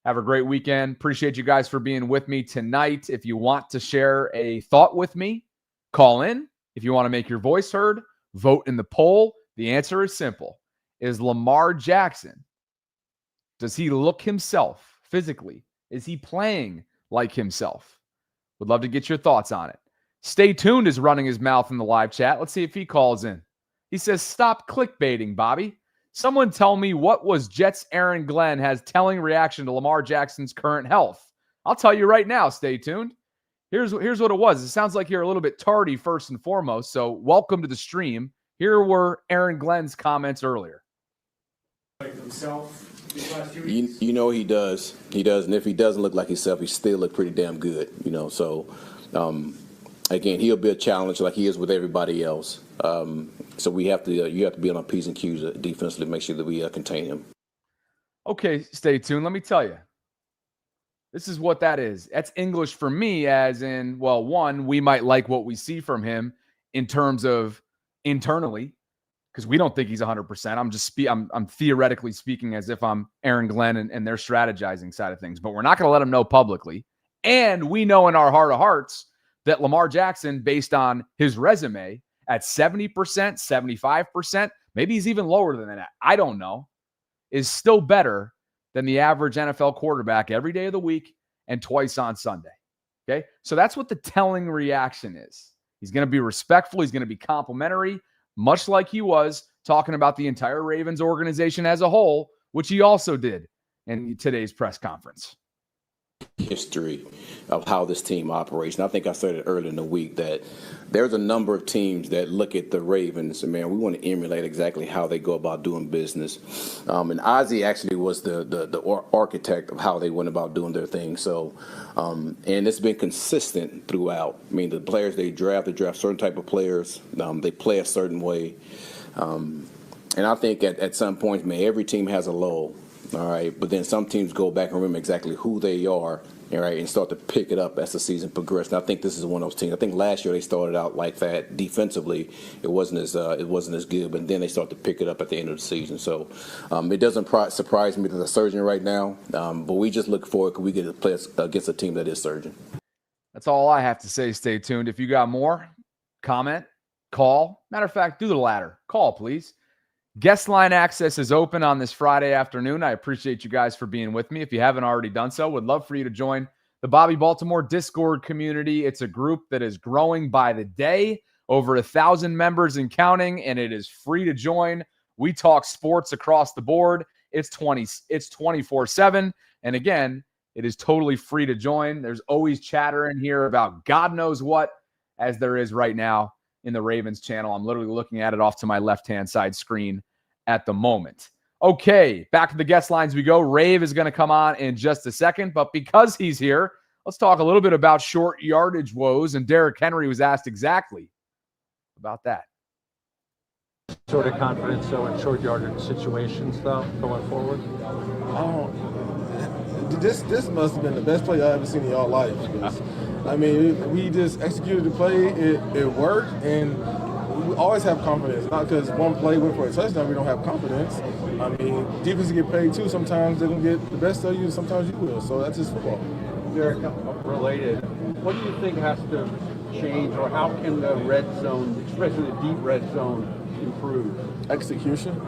Have a great weekend. Appreciate you guys for being with me tonight. If you want to share a thought with me, call in. If you want to make your voice heard, vote in the poll. The answer is simple. Is Lamar Jackson, does he look himself physically? Is he playing like himself? Would love to get your thoughts on it. Stay tuned is running his mouth in the live chat. Let's see if he calls in. He says, stop clickbaiting, Bobby. Someone tell me what was Jets Aaron Glenn has telling reaction to Lamar Jackson's current health. I'll tell you right now, stay tuned. Here's what it was. It sounds like you're a little bit tardy first and foremost, so welcome to the stream. Here were Aaron Glenn's comments earlier. Himself these last few weeks. You know he does. He does, and if he doesn't look like himself, he still look pretty damn good. So again, he'll be a challenge like he is with everybody else. So we have to you have to be on our P's and Q's defensively, make sure that we contain him. Okay, stay tuned. Let me tell you. This is what that is. That's English for me, as in, well, one, we might like what we see from him in terms of internally, because we don't think he's 100%. I'm theoretically speaking as if I'm Aaron Glenn and their strategizing side of things, but we're not going to let him know publicly. And we know in our heart of hearts that Lamar Jackson, based on his resume, at 70%, 75%, maybe he's even lower than that, I don't know, is still better than the average NFL quarterback every day of the week and twice on Sunday. Okay? So that's what the telling reaction is. He's going to be respectful. He's going to be complimentary, much like he was talking about the entire Ravens organization as a whole, which he also did in today's press conference. History of how this team operates. And I think I said it earlier in the week that there's a number of teams that look at the Ravens and, man, we want to emulate exactly how they go about doing business. And Ozzie actually was the architect of how they went about doing their thing. So, and it's been consistent throughout. I mean, the players they draft certain type of players. They play a certain way. And I think at some point, man, every team has a lull. All right, but then some teams go back and remember exactly who they are, all right, and start to pick it up as the season progresses. And I think this is one of those teams. I think last year they started out like that defensively. It wasn't as good, but then they start to pick it up at the end of the season. So it doesn't surprise me that they're surging right now, but we just look forward because we get to play against a team that is surging. That's all I have to say. Stay tuned. If you got more, comment, call. Matter of fact, do the latter. Call, please. Guest line access is open on this Friday afternoon. I appreciate you guys for being with me. If you haven't already done so, would love for you to join the Bobby Baltimore Discord community. It's a group that is growing by the day, over 1,000 members and counting, and it is free to join. We talk sports across the board. It's 24/7. And again, it is totally free to join. There's always chatter in here about God knows what, as there is right now in the Ravens channel. I'm literally looking at it off to my left-hand side screen at the moment. Okay, back to the guest lines we go. Rave is going to come on in just a second, but because he's here, let's talk a little bit about short yardage woes, and Derrick Henry was asked exactly about that. Sort of confidence, though, in short yardage situations, though, going forward? This must have been the best play I've ever seen in y'all life. I mean, we just executed the play. It worked, and we always have confidence. Not because one play went for a touchdown, we don't have confidence. I mean, defense get paid too. Sometimes they're going to get the best of you, sometimes you will. So that's just football. Derek, related, what do you think has to change, or how can the red zone, especially the deep red zone, improve? Execution.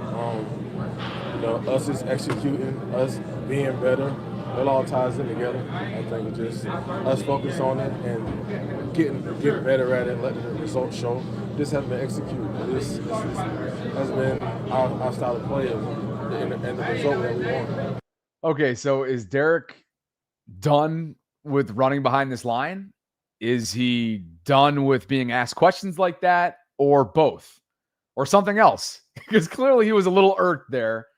Us just executing, us being better. It all ties in together. I think just us focus on it and getting better at it, letting the results show. Just having to execute. This has been our style of play and the result that we want. Okay, so is Derrick done with running behind this line? Is he done with being asked questions like that, or both? Or something else? Because clearly he was a little irked there,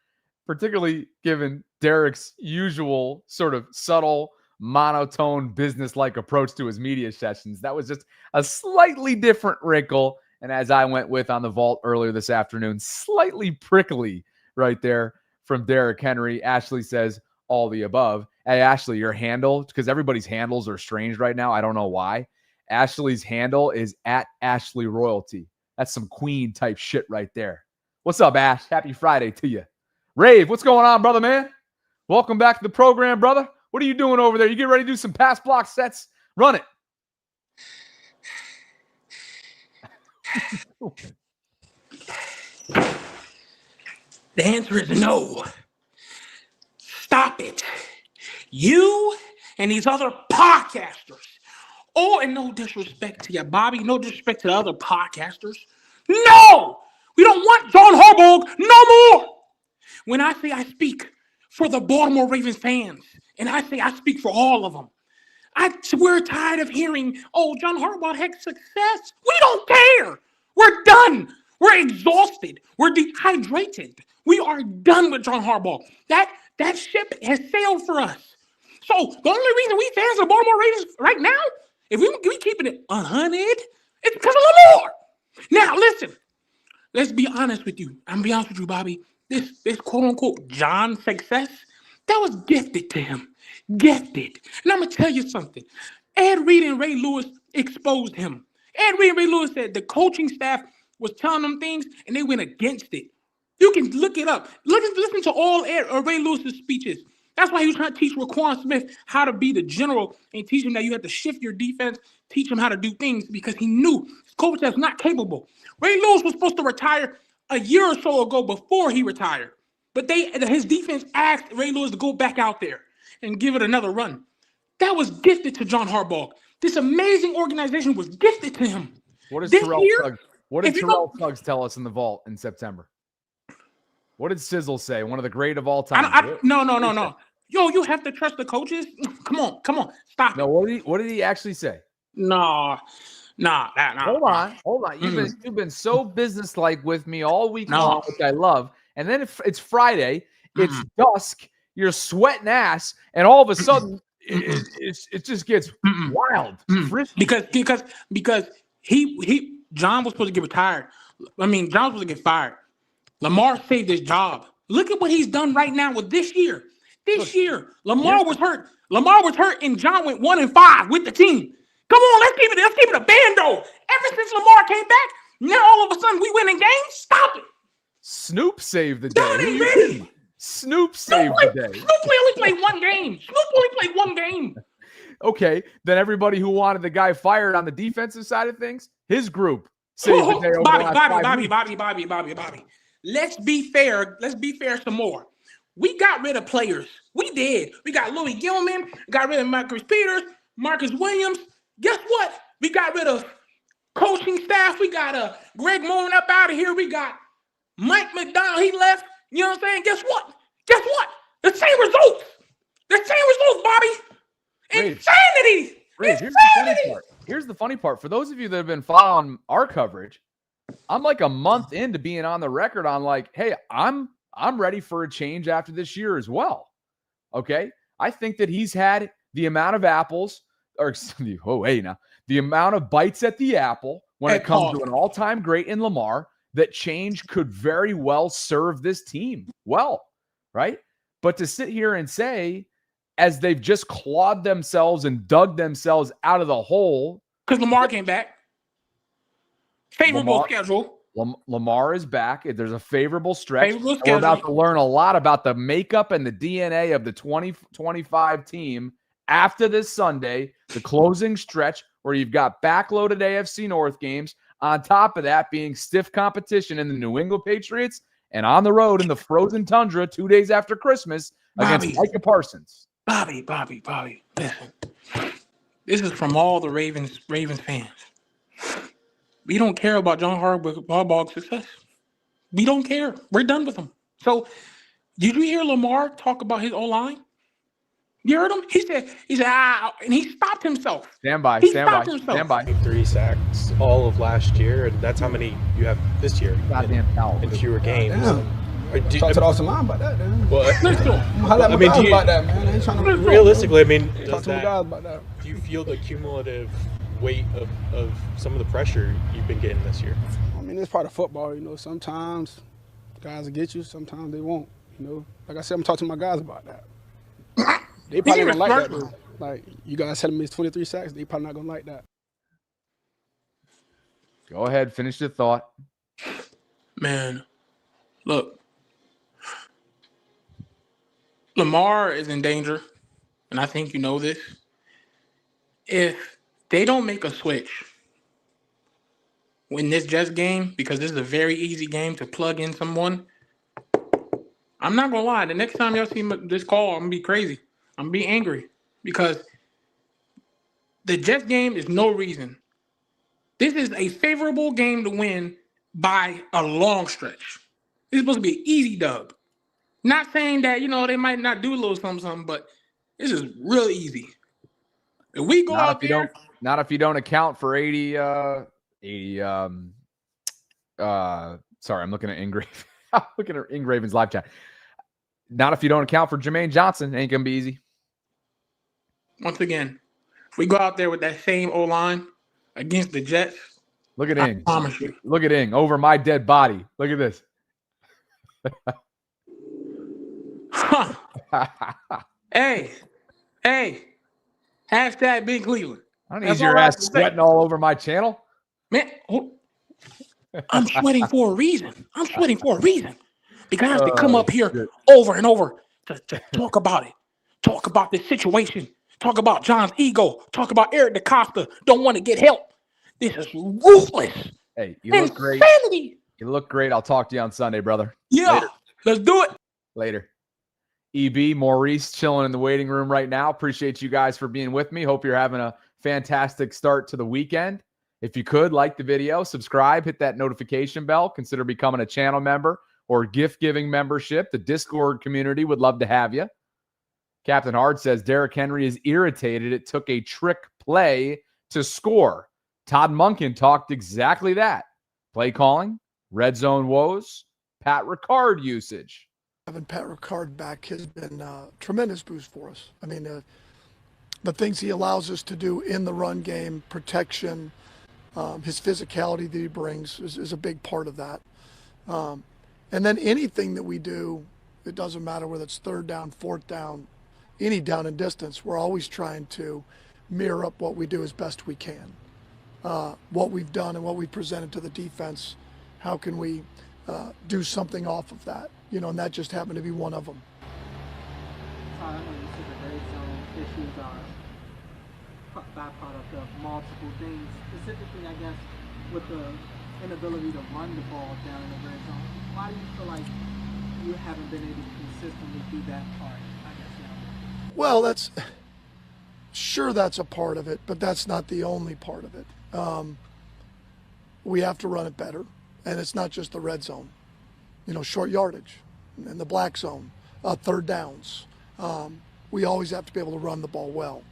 particularly given Derrick's usual sort of subtle, monotone, business-like approach to his media sessions. That was just a slightly different wrinkle. And as I went with on the vault earlier this afternoon, slightly prickly right there from Derrick Henry. Ashley says all the above. Hey, Ashley, your handle, because everybody's handles are strange right now. I don't know why. Ashley's handle is @AshleyRoyalty. That's some queen type shit right there. What's up, Ash? Happy Friday to you. Rave, what's going on, brother, man? Welcome back to the program, brother. What are you doing over there? You get ready to do some pass block sets? Run it. The answer is no. Stop it. You and these other podcasters. Oh, and no disrespect to you, Bobby. No disrespect to the other podcasters. No! We don't want John Harbaugh no more. When I say I speak for the Baltimore Ravens fans, and I say I speak for all of them, we're tired of hearing, oh, John Harbaugh had success. We don't care. We're done. We're exhausted. We're dehydrated. We are done with John Harbaugh. That ship has sailed for us. So the only reason we fans of Baltimore Ravens right now, if we keeping it unhunted, it's because of Lamar. Now listen, let's be honest with you. I'm gonna be honest with you, Bobby. This quote unquote John success, that was gifted to him. Gifted. And I'm gonna tell you something. Ed Reed and Ray Lewis exposed him. Ed Reed and Ray Lewis said the coaching staff was telling them things and they went against it. You can look it up. Listen to all Ray Lewis's speeches. That's why he was trying to teach Raquan Smith how to be the general and teach him that you have to shift your defense, teach him how to do things because he knew his coach was not capable. Ray Lewis was supposed to retire a year or so ago before he retired. But his defense asked Ray Lewis to go back out there and give it another run. That was gifted to John Harbaugh. This amazing organization was gifted to him. What does Terrell Suggs tell us in the vault in September? What did Sizzle say? One of the great of all time. No. Yo, you have to trust the coaches. Come on. Stop it. No, what did he actually say? Nah. Hold on. You've been so businesslike with me all week long, which I love. And then it's Friday, it's dusk, you're sweating ass, and all of a sudden it just gets wild. Because John was supposed to get retired. John was supposed to get fired. Lamar saved his job. Look at what he's done right now with this year. Lamar was hurt. And John went 1-5 with the team. Come on, let's keep it a bando. Ever since Lamar came back, now all of a sudden we winning games. Stop it. Snoop saved the day. Snoop saved the day. Snoop only played one game. Okay, then everybody who wanted the guy fired on the defensive side of things, his group saved the day over the last 5 weeks. Bobby. Let's be fair. Let's be fair some more. We got rid of players. We did. We got Louis Gilman. Got rid of Marcus Peters, Marcus Williams. Guess what? We got rid of coaching staff. We got Greg Moon up out of here. We got Mike McDonald. He left. You know what I'm saying? Guess what? The same results. Bobby. Insanity. Here's the funny part. For those of you that have been following our coverage, I'm like a month into being on the record on like, hey, I'm ready for a change after this year as well. Okay. I think that he's had the amount of apples, the amount of bites at the apple when it comes to an all-time great in Lamar, that change could very well serve this team well, right? But to sit here and say, as they've just clawed themselves and dug themselves out of the hole. Because Lamar came back. Favorable schedule. Lamar is back. There's a favorable stretch. We're about to learn a lot about the makeup and the DNA of the 2025 team after this Sunday, the closing stretch where you've got backloaded AFC North games. On top of that being stiff competition in the New England Patriots and on the road in the frozen tundra 2 days after Christmas against Micah Parsons. Bobby, listen. This is from all the Ravens fans. We don't care about John Harbaugh's success. We don't care. We're done with him. So, did you hear Lamar talk about his O-line? You heard him? He said, and he stopped himself. Stand by. 3 sacks all of last year, and that's how many you have this year in fewer games. Talk to the offensive line about that, man. Realistically, talk to the guys about that. Do you feel the cumulative weight of some of the pressure you've been getting this year? It's part of football, sometimes guys will get you, sometimes they won't, Like I said, I'm talking to my guys about that. They probably don't like that, though. Like, you guys telling me it's 23 sacks, they probably not going to like that. Go ahead, finish your thought. Man, Look, Lamar is in danger, and I think you know this. If they don't make a switch in this Jets game, because this is a very easy game to plug in someone, I'm not gonna lie. The next time y'all see this call, I'm gonna be crazy. I'm gonna be angry because the Jets game is no reason. This is a favorable game to win by a long stretch. This is supposed to be an easy dub. Not saying that, they might not do a little something, but this is real easy. If we go out there, not if you don't account for 80 sorry, I'm looking at Ingrave. I'm looking at Ingraven's live chat. Not if you don't account for Jermaine Johnson. Ain't gonna be easy. Once again, if we go out there with that same O-line against the Jets, look at Ing. I promise you. Look at Ing over my dead body. Look at this. Hey, hashtag Big Cleveland. I don't need your ass sweating all over my channel. Man, I'm sweating for a reason. Because I have to come up here over and over to talk about it. Talk about this situation. Talk about John's ego. Talk about Eric DaCosta don't want to get help. This is ruthless. Hey, you look great. You look great. I'll talk to you on Sunday, brother. Yeah, later. Let's do it. Later. EB, Maurice chilling in the waiting room right now. Appreciate you guys for being with me. Hope you're having a fantastic start to the weekend. If you could, like the video, subscribe, hit that notification bell, consider becoming a channel member or gift-giving membership. The Discord community would love to have you. Captain Hard says, Derrick Henry is irritated. It took a trick play to score. Todd Monken talked exactly that. Play calling, red zone woes, Pat Ricard usage. Having Pat Ricard back has been a tremendous boost for us. I mean, the things he allows us to do in the run game, protection, his physicality that he brings is a big part of that. And then anything that we do, it doesn't matter whether it's third down, fourth down, any down and distance, we're always trying to mirror up what we do as best we can. What we've done and what we presented to the defense, how can we do something off of that? And that just happened to be one of them. I know you said the red zone issues are byproduct of multiple things, specifically, I guess, with the inability to run the ball down in the red zone. Why do you feel like you haven't been able to consistently do that part, I guess, now? Well, that's a part of it, but that's not the only part of it. We have to run it better, and it's not just the red zone. Short yardage in the black zone, third downs. We always have to be able to run the ball well.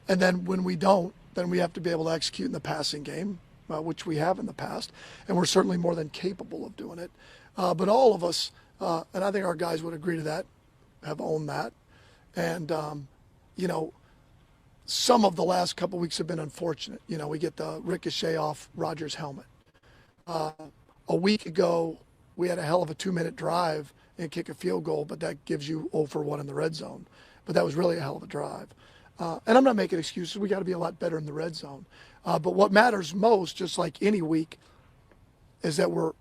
And then when we don't, then we have to be able to execute in the passing game, which we have in the past, and we're certainly more than capable of doing it. But all of us, and I think our guys would agree to that, have owned that. And, some of the last couple of weeks have been unfortunate. We get the ricochet off Rodgers' helmet. A week ago, we had a hell of a 2-minute drive and kick a field goal, but that gives you 0 for 1 in the red zone. But that was really a hell of a drive. And I'm not making excuses. We got to be a lot better in the red zone. But what matters most, just like any week, is that we're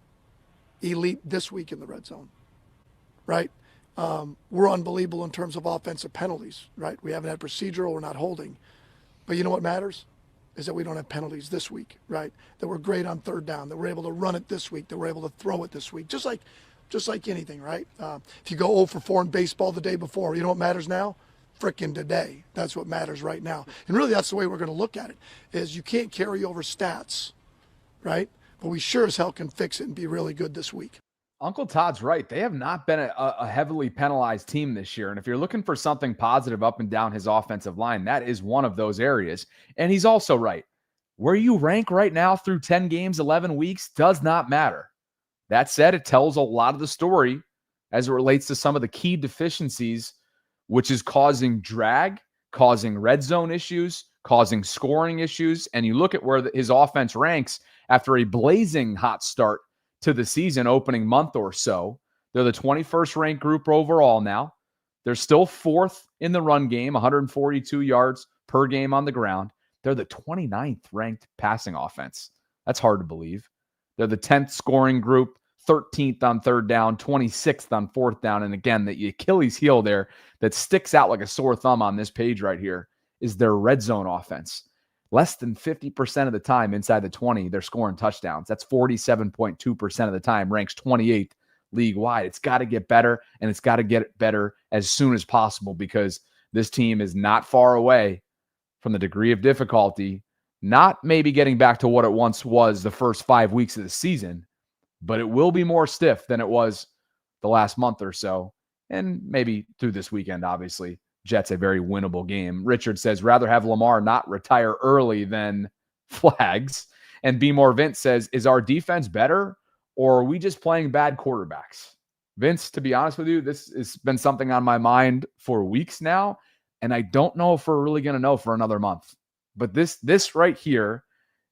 elite this week in the red zone, right? We're unbelievable in terms of offensive penalties, right? We haven't had procedural, we're not holding. But you know what matters? Is that we don't have penalties this week, right? That we're great on third down, that we're able to run it this week, that we're able to throw it this week. Just like anything, right? If you go 0 for 4 in baseball the day before, you know what matters now? Frickin' today. That's what matters right now. And really that's the way we're going to look at it, is you can't carry over stats, right? But we sure as hell can fix it and be really good this week. Uncle Todd's right. They have not been a heavily penalized team this year. And if you're looking for something positive up and down his offensive line, that is one of those areas. And he's also right. Where you rank right now through 10 games, 11 weeks does not matter. That said, it tells a lot of the story as it relates to some of the key deficiencies, which is causing drag, causing red zone issues, causing scoring issues. And you look at where his offense ranks after a blazing hot start to the season opening month or so. They're the 21st ranked group overall now. They're still 4th in the run game, 142 yards per game on the ground. They're the 29th ranked passing offense. That's hard to believe. They're the 10th scoring group, 13th on third down, 26th on fourth down. And again, the Achilles heel there that sticks out like a sore thumb on this page right here is their red zone offense. Less than 50% of the time inside the 20, they're scoring touchdowns. That's 47.2% of the time, ranks 28th league-wide. It's got to get better, and it's got to get better as soon as possible because this team is not far away from the degree of difficulty, not maybe getting back to what it once was the first 5 weeks of the season, but it will be more stiff than it was the last month or so, and maybe through this weekend, obviously. Jets a very winnable game. Richard says, rather have Lamar not retire early than flags. And Be More Vince says, is our defense better or are we just playing bad quarterbacks? Vince, to be honest with you, this has been something on my mind for weeks now, and I don't know if we're really going to know for another month. But this right here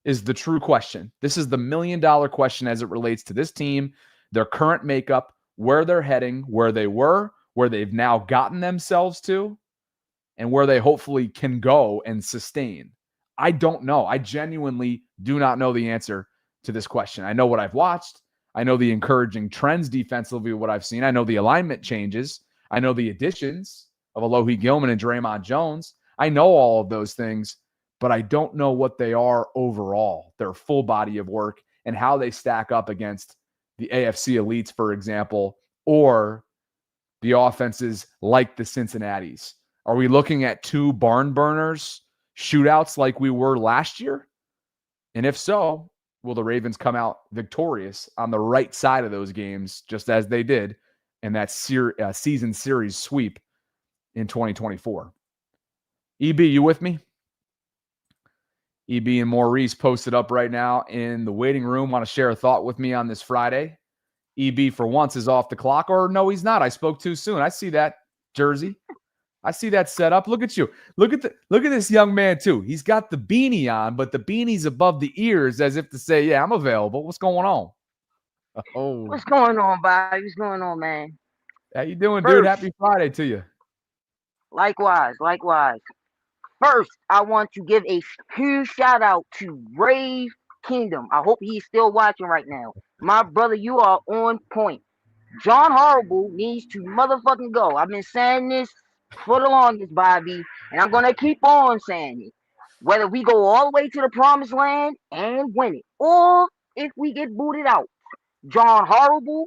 is the true question. This is the $1 million question as it relates to this team, their current makeup, where they're heading, where they were, where they've now gotten themselves to, and where they hopefully can go and sustain. I don't know. I genuinely do not know the answer to this question. I know what I've watched. I know the encouraging trends defensively, what I've seen. I know the alignment changes. I know the additions of Alohi Gilman and Draymond Jones. I know all of those things, but I don't know what they are overall, their full body of work, and how they stack up against the AFC elites, for example, or the offenses like the Cincinnati's. Are we looking at two barn burners, shootouts like we were last year? And if so, will the Ravens come out victorious on the right side of those games, just as they did in that season series sweep in 2024? EB, you with me? EB and Maurice posted up right now in the waiting room. Want to share a thought with me on this Friday? EB, for once, is off the clock. Or no, he's not. I spoke too soon. I see that jersey. I see that setup. Look at you. Look at this young man, too. He's got the beanie on, but the beanie's above the ears as if to say, yeah, I'm available. What's going on? Oh. What's going on, Bobby? What's going on, man? How you doing, dude? Happy Friday to you. Likewise. First, I want to give a huge shout out to Rave Kingdom. I hope he's still watching right now. My brother, you are on point. John Horrible needs to motherfucking go. I've been saying this for the longest, Bobby, and I'm going to keep on saying it. Whether we go all the way to the promised land and win it, or if we get booted out. John Horrible,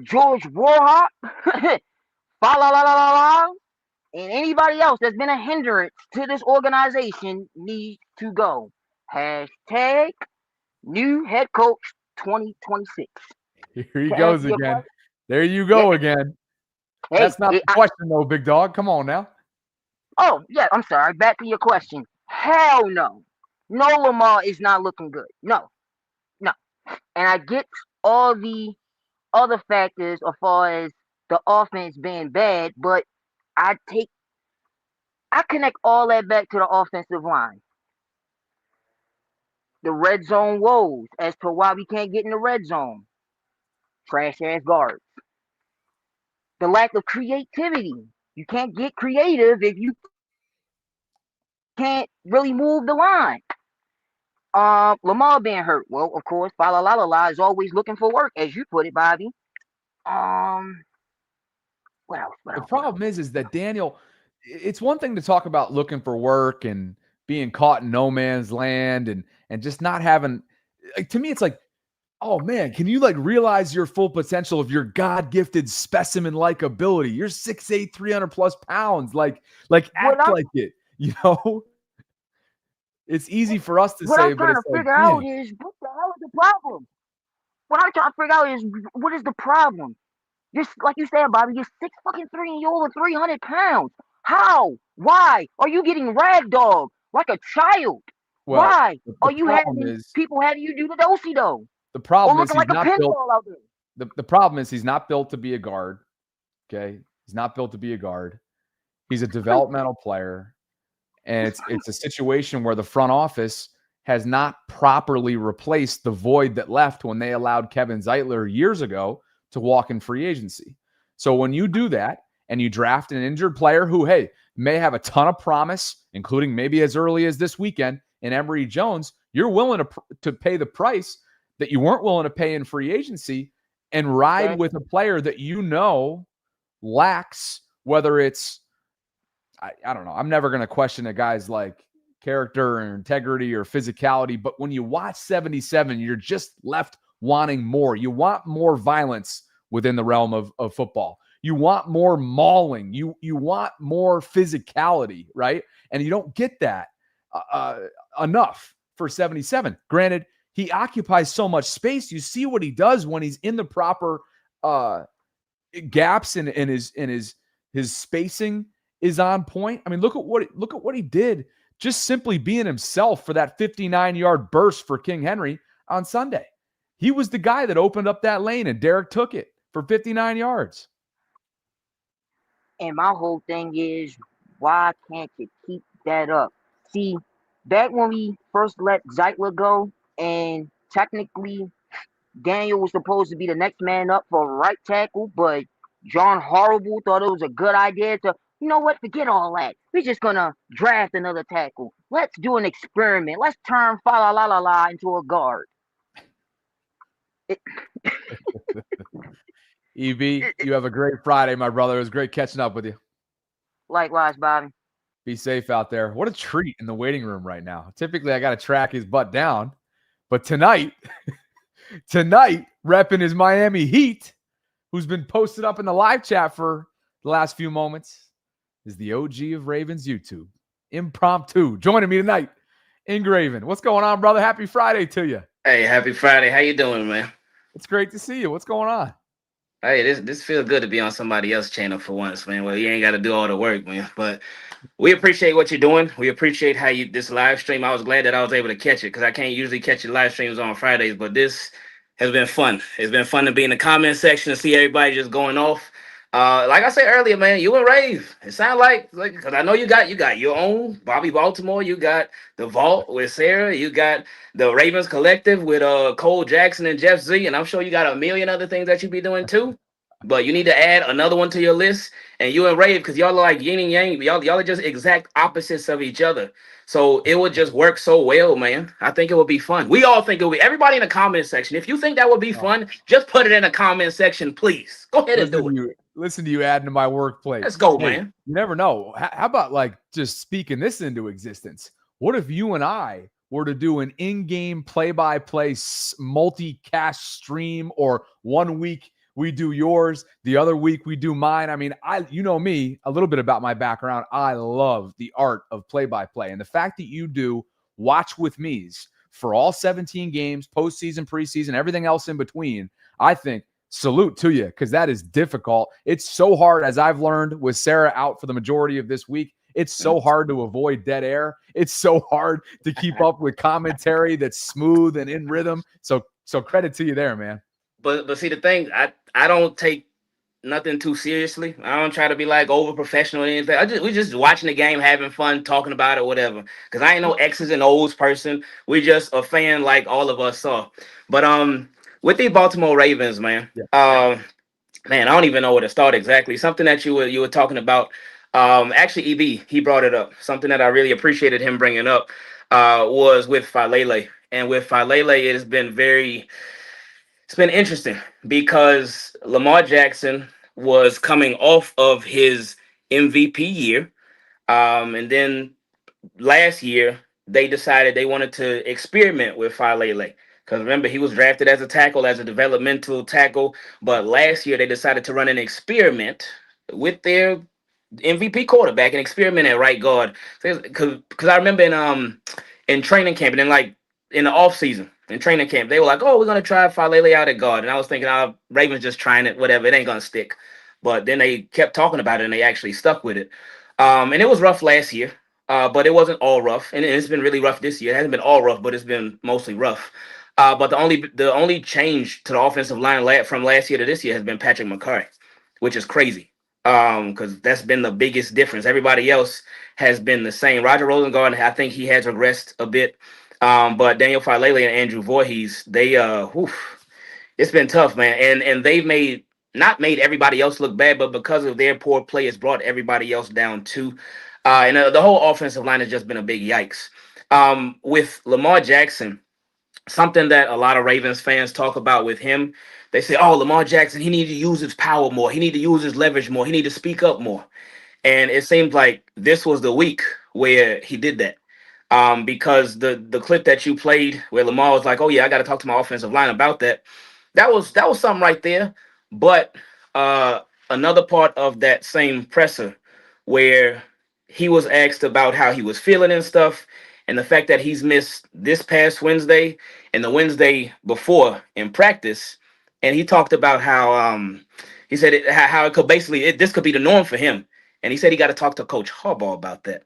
George Warhawk, and anybody else that's been a hindrance to this organization needs to go. Hashtag new head coach 2026. Here he goes again. There you go again. Hey, that's not the question, though, big dog. Come on now. Oh, yeah, I'm sorry. Back to your question. Hell no. No, Lamar is not looking good. No. And I get all the other factors as far as the offense being bad, but I connect all that back to the offensive line. The red zone woes as to why we can't get in the red zone. Trash ass guards. The lack of creativity. You can't get creative if you can't really move the line. Lamar being hurt. Well, of course, Falalala is always looking for work, as you put it, Bobby. What else? The problem is that Daniel, it's one thing to talk about looking for work and being caught in no man's land and just not having, like, to me, it's like, oh man, can you like realize your full potential of your God-gifted specimen-like ability? You're 6'8", 300 plus pounds. Like act like it, you know? It's easy for us to say, but what I'm trying to figure out is, what the hell is the problem? What I'm trying to figure out is, what is the problem? You're, like you said, Bobby, you're 6'3" and you're over 300 pounds. How? Why are you getting ragdolled like a child? Well, why are you having people having you do the do-si-do? The problem is he's like not built. Out there. The problem is he's not built to be a guard. Okay, he's not built to be a guard. He's a developmental player. And it's a situation where the front office has not properly replaced the void that left when they allowed Kevin Zeitler years ago to walk in free agency. So when you do that and you draft an injured player who, hey, may have a ton of promise, including maybe as early as this weekend in Emory Jones, you're willing to pay the price that you weren't willing to pay in free agency and ride That- with a player that lacks, whether it's, I don't know. I'm never going to question a guy's like character or integrity or physicality, but when you watch 77, you're just left wanting more. You want more violence within the realm of football. You want more mauling. You want more physicality, right? And you don't get that enough for 77. Granted, he occupies so much space. You see what he does when he's in the proper gaps and his spacing is on point. I mean, look at what he did, just simply being himself for that 59-yard burst for King Henry on Sunday. He was the guy that opened up that lane, and Derek took it for 59 yards. And my whole thing is, why can't you keep that up? See, back when we first let Zeitler go, and technically Daniel was supposed to be the next man up for right tackle, but John Horrible thought it was a good idea to, you know what, forget all that. We're just going to draft another tackle. Let's do an experiment. Let's turn Fa La La La La into a guard. EB, you have a great Friday, my brother. It was great catching up with you. Likewise, Bobby. Be safe out there. What a treat in the waiting room right now. Typically, I got to track his butt down. But tonight, repping his Miami Heat, who's been posted up in the live chat for the last few moments, is the OG of Ravens YouTube. Impromptu. Joining me tonight, Engraven. What's going on, brother? Happy Friday to you. Hey, happy Friday. How you doing, man? It's great to see you. What's going on? Hey, this feels good to be on somebody else's channel for once, man. Well, you ain't got to do all the work, man. But we appreciate what you're doing. We appreciate how you this live stream. I was glad that I was able to catch it because I can't usually catch your live streams on Fridays, but this has been fun. It's been fun to be in the comment section and see everybody just going off. Like I said earlier, man, you and Rave. It sounds like because I know you got your own Bobby Baltimore. You got the Vault with Sarah. You got the Ravens Collective with Cole Jackson and Jeff Z. And I'm sure you got a million other things that you be doing too. But you need to add another one to your list. And you and Rave, because y'all are like yin and yang. Y'all are just exact opposites of each other. So it would just work so well, man. I think it would be fun. We all think it would be. Everybody in the comment section, if you think that would be fun, just put it in the comment section, please. Go ahead and do it. Listen to you adding to my workplace. Let's go, man. You never know. How about like just speaking this into existence? What if you and I were to do an in-game play-by-play multi-cash stream, or 1 week we do yours, the other week we do mine? I mean, you know me, a little bit about my background. I love the art of play-by-play. And the fact that you do watch with me's for all 17 games, postseason, preseason, everything else in between, I think salute to you, because that is difficult. It's so hard, as I've learned with Sarah out for the majority of this week. It's so hard to avoid dead air. It's so hard to keep up with commentary that's smooth and in rhythm. So credit to you there, man. But see, the thing, I don't take nothing too seriously. I don't try to be like over professional or anything. We just watching the game, having fun, talking about it, whatever. Because I ain't no X's and O's person. We just a fan like all of us are. But with the Baltimore Ravens, man, man, I don't even know where to start exactly. Something that you were talking about. Actually, EB, he brought it up. Something that I really appreciated him bringing up was with Falele. And with Falele, it has been it's been interesting because Lamar Jackson was coming off of his MVP year. And then last year, they decided they wanted to experiment with Falele. Because remember, he was drafted as a tackle, as a developmental tackle. But last year, they decided to run an experiment with their MVP quarterback, and experiment at right guard. Because I remember in training camp, and then like in the off season, in training camp, they were like, "Oh, we're gonna try Falele out at guard," and I was thinking, "Oh, Ravens just trying it, whatever. It ain't gonna stick." But then they kept talking about it, and they actually stuck with it. And it was rough last year, but it wasn't all rough, and it's been really rough this year. It hasn't been all rough, but it's been mostly rough. But the only change to the offensive line from last year to this year has been Patrick McCarry, which is crazy. Because that's been the biggest difference. Everybody else has been the same. Roger Rosengarten, I think he has regressed a bit. But Daniel Falele and Andrew Voorhees, it's been tough, man. And they've not made everybody else look bad, but because of their poor play, it's brought everybody else down too. And the whole offensive line has just been a big yikes. With Lamar Jackson, something that a lot of Ravens fans talk about with him. They say, "Oh, Lamar Jackson, he need to use his power more. He need to use his leverage more. He need to speak up more." And it seems like this was the week where he did that. Because the clip that you played where Lamar was like, "Oh yeah, I got to talk to my offensive line about that." That was something right there. But another part of that same presser where he was asked about how he was feeling and stuff, and the fact that he's missed this past Wednesday and the Wednesday before in practice, and he talked about how he said how it could basically this could be the norm for him, and he said he got to talk to Coach Harbaugh about that.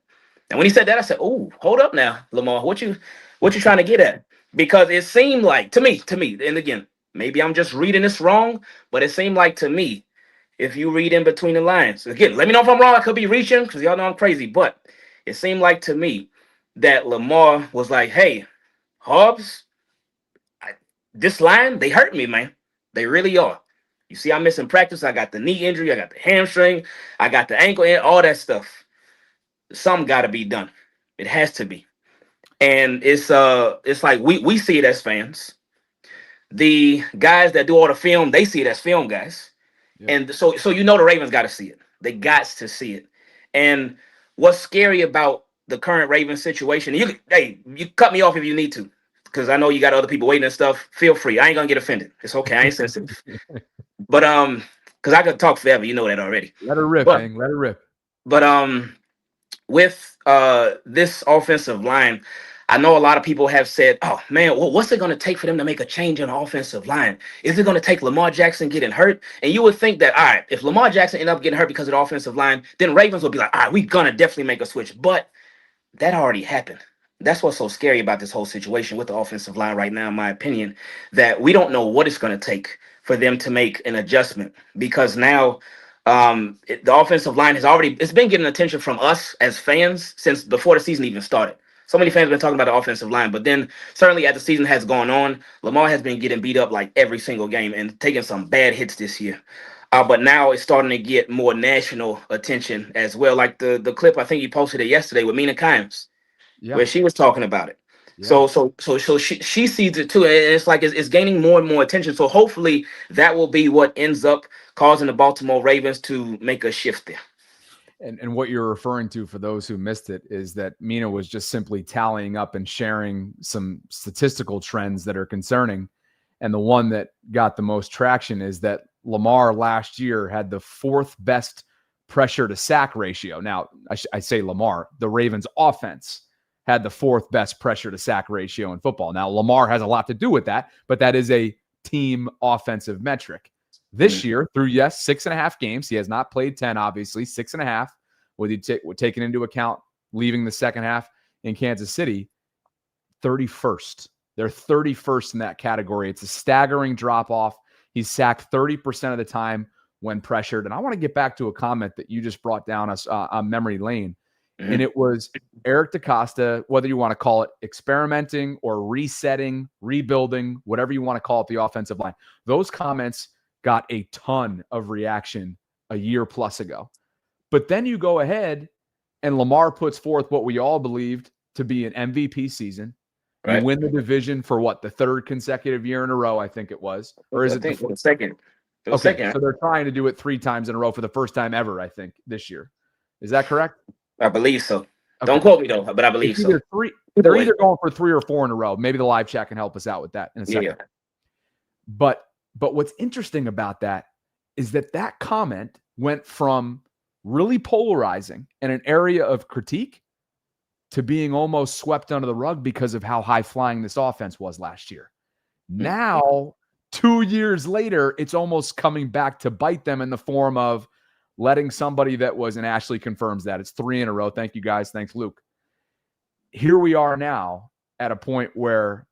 And when he said that, I said, "Oh, hold up now, Lamar, what you trying to get at?" Because it seemed like to me, and again, maybe I'm just reading this wrong, but it seemed like to me, if you read in between the lines, again, let me know if I'm wrong. I could be reaching because y'all know I'm crazy, but it seemed like to me that Lamar was like, "Hey, Hobbs, this line, they hurt me, man. They really are. You see, I'm missing practice. I got the knee injury, I got the hamstring, I got the ankle, and all that stuff. Something got to be done. It has to be." And it's like we see it as fans. The guys that do all the film, they see it as film guys. Yeah. And so the Ravens got to see it. They got to see it. And what's scary about the current Ravens situation, you cut me off if you need to, because I know you got other people waiting and stuff. Feel free. I ain't gonna get offended. It's okay. I ain't sensitive. But because I could talk forever. You know that already. Let her rip, man. Let her rip. But with this offensive line, I know a lot of people have said, "Oh man, well, what's it going to take for them to make a change in the offensive line? Is it going to take Lamar Jackson getting hurt?" And you would think that, all right, if Lamar Jackson ended up getting hurt because of the offensive line, then Ravens would be like, "All right, we're going to definitely make a switch." But that already happened. That's what's so scary about this whole situation with the offensive line right now, in my opinion, that we don't know what it's going to take for them to make an adjustment, because now the offensive line it's been getting attention from us as fans since before the season even started. So many fans have been talking about the offensive line, but then certainly as the season has gone on, Lamar has been getting beat up like every single game and taking some bad hits this year. But now it's starting to get more national attention as well. Like the clip, I think you posted it yesterday with Mina Kimes, where she was talking about it. Yeah. So she sees it too, and it's like it's gaining more and more attention. So hopefully that will be what ends up causing the Baltimore Ravens to make a shift there. And what you're referring to, for those who missed it, is that Mina was just simply tallying up and sharing some statistical trends that are concerning. And the one that got the most traction is that Lamar last year had the 4th best pressure to sack ratio. Now, I say Lamar, the Ravens offense had the 4th best pressure to sack ratio in football. Now, Lamar has a lot to do with that, but that is a team offensive metric. This year, through 6.5 games, he has not played 10, obviously, 6.5, with taking into account leaving the second half in Kansas City, 31st. They're 31st in that category. It's a staggering drop off. He's sacked 30% of the time when pressured. And I want to get back to a comment that you just brought down us on memory lane. Mm-hmm. And it was Eric DaCosta, whether you want to call it experimenting or resetting, rebuilding, whatever you want to call it, the offensive line. Those comments got a ton of reaction a year plus ago. But then you go ahead and Lamar puts forth what we all believed to be an MVP season. Right. You win the division for what, the 3rd consecutive year in a row, I think it was. Or is it the second? Okay, so they're trying to do it 3 times in a row for the first time ever, I think, this year. Is that correct? I believe so. Okay. Don't quote me though, but I believe so. They're either going for 3 or 4 in a row. Maybe the live chat can help us out with that in a second. Yeah. But what's interesting about that is that comment went from really polarizing and an area of critique to being almost swept under the rug because of how high flying this offense was last year. Now, 2 years later, it's almost coming back to bite them in the form of letting somebody that was, and Ashley confirms that, it's 3 in a row. Thank you guys. Thanks, Luke. Here we are now at a point where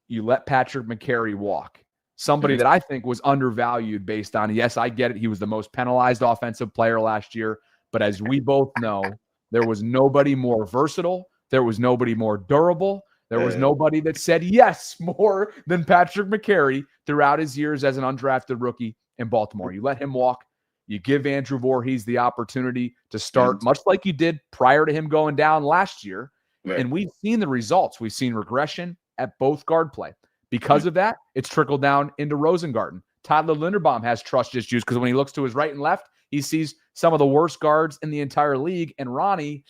you let Patrick McCary walk. Somebody that I think was undervalued based on, yes, I get it, he was the most penalized offensive player last year. But as we both know, there was nobody more versatile. There was nobody more durable. There was nobody that said yes more than Patrick McCary throughout his years as an undrafted rookie in Baltimore. You let him walk. You give Andrew Voorhees the opportunity to start, much like you did prior to him going down last year. Right. And we've seen the results. We've seen regression at both guard play. Because of that, it's trickled down into Rosengarten. Tyler Linderbaum has trust issues because when he looks to his right and left, he sees some of the worst guards in the entire league. And Ronnie,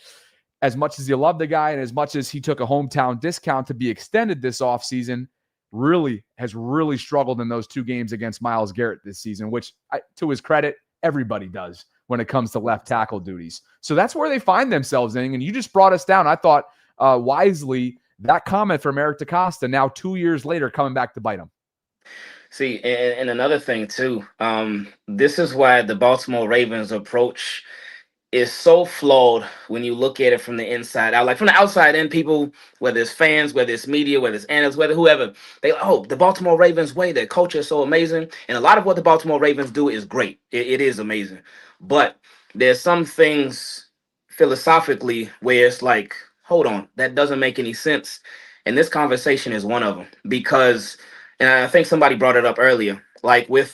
as much as you love the guy and as much as he took a hometown discount to be extended this offseason, has really struggled in those 2 games against Myles Garrett this season, which, to his credit, everybody does when it comes to left tackle duties. So that's where they find themselves in. And you just brought us down, I thought, wisely, that comment from Eric DaCosta now 2 years later coming back to bite him. See, and another thing too, this is why the Baltimore Ravens approach is so flawed when you look at it from the inside out. Like from the outside in, people, whether it's fans, whether it's media, whether it's analysts, whether whoever, the Baltimore Ravens way, their culture is so amazing. And a lot of what the Baltimore Ravens do is great. It is amazing. But there's some things philosophically where it's like, hold on, that doesn't make any sense. And this conversation is one of them because, and I think somebody brought it up earlier, like with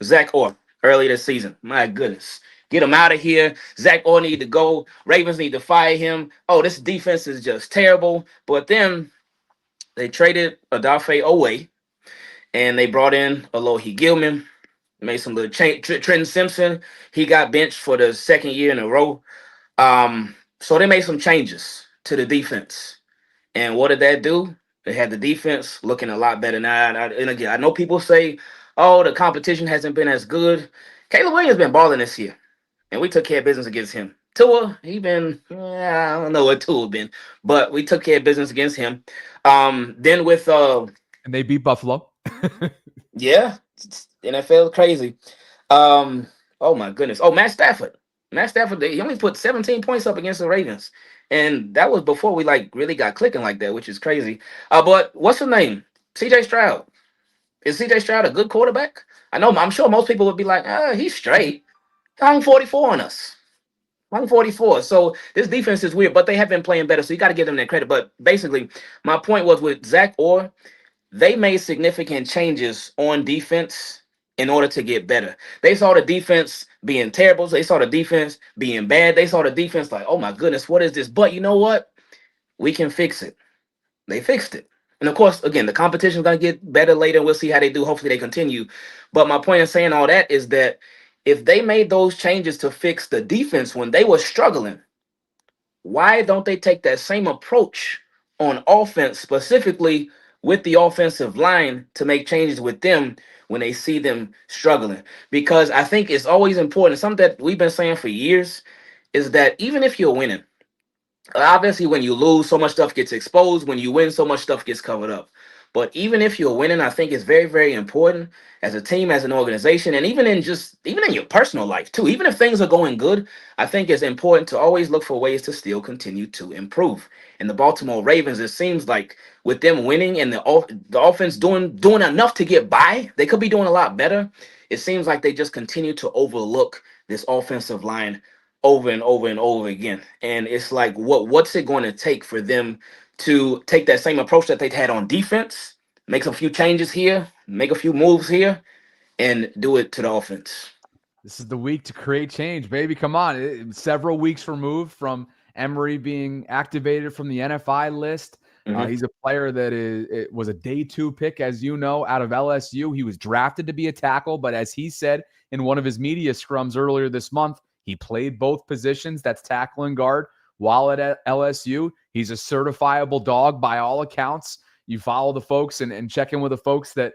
Zach Orr early this season. My goodness. Get him out of here. Zach Orr need to go. Ravens need to fire him. Oh, this defense is just terrible. But then they traded Odafe Owe, and they brought in Alohi Gilman, made some little change. Trenton Simpson, he got benched for the 2nd year in a row. So they made some changes to the defense. And what did that do? They had the defense looking a lot better now. And again, I know people say, oh, the competition hasn't been as good. Caleb Williams been balling this year. And we took care of business against him. Tua, I don't know what Tua been, but we took care of business against him. Then with and they beat Buffalo. Yeah, NFL crazy. Oh my goodness. Oh, Matt Stafford. He only put 17 points up against the Ravens. And that was before we really got clicking like that, which is crazy. But what's his name? CJ Stroud. Is CJ Stroud a good quarterback? I'm sure most people would be like, he's straight. Hung 44 on us. Hung 44. So this defense is weird, but they have been playing better. So you got to give them that credit. But basically, my point was with Zach Orr, they made significant changes on defense in order to get better. They saw the defense being terrible. They saw the defense being bad. They saw the defense like, oh my goodness, what is this? But you know what? We can fix it. They fixed it. And of course, again, the competition is going to get better later. We'll see how they do. Hopefully they continue. But my point in saying all that is that if they made those changes to fix the defense when they were struggling, why don't they take that same approach on offense, specifically with the offensive line, to make changes with them when they see them struggling? Because I think it's always important. Something that we've been saying for years is that even if you're winning, obviously when you lose, so much stuff gets exposed. When you win, so much stuff gets covered up. But even if you're winning, I think it's very, very important as a team, as an organization, and even in your personal life too. Even if things are going good, I think it's important to always look for ways to still continue to improve. And the Baltimore Ravens, it seems like with them winning and the offense doing enough to get by, they could be doing a lot better. It seems like they just continue to overlook this offensive line over and over and over again. And it's like, what's it going to take for them to take that same approach that they've had on defense, make a few changes here, make a few moves here, and do it to the offense? This is the week to create change, baby. Come on. Several weeks removed from Emery being activated from the NFI list. He's a player that was a day 2 pick, as you know, out of LSU. He was drafted to be a tackle, but as he said in one of his media scrums earlier this month, he played both positions, that's tackle and guard, while at LSU. He's a certifiable dog by all accounts. You follow the folks and check in with the folks that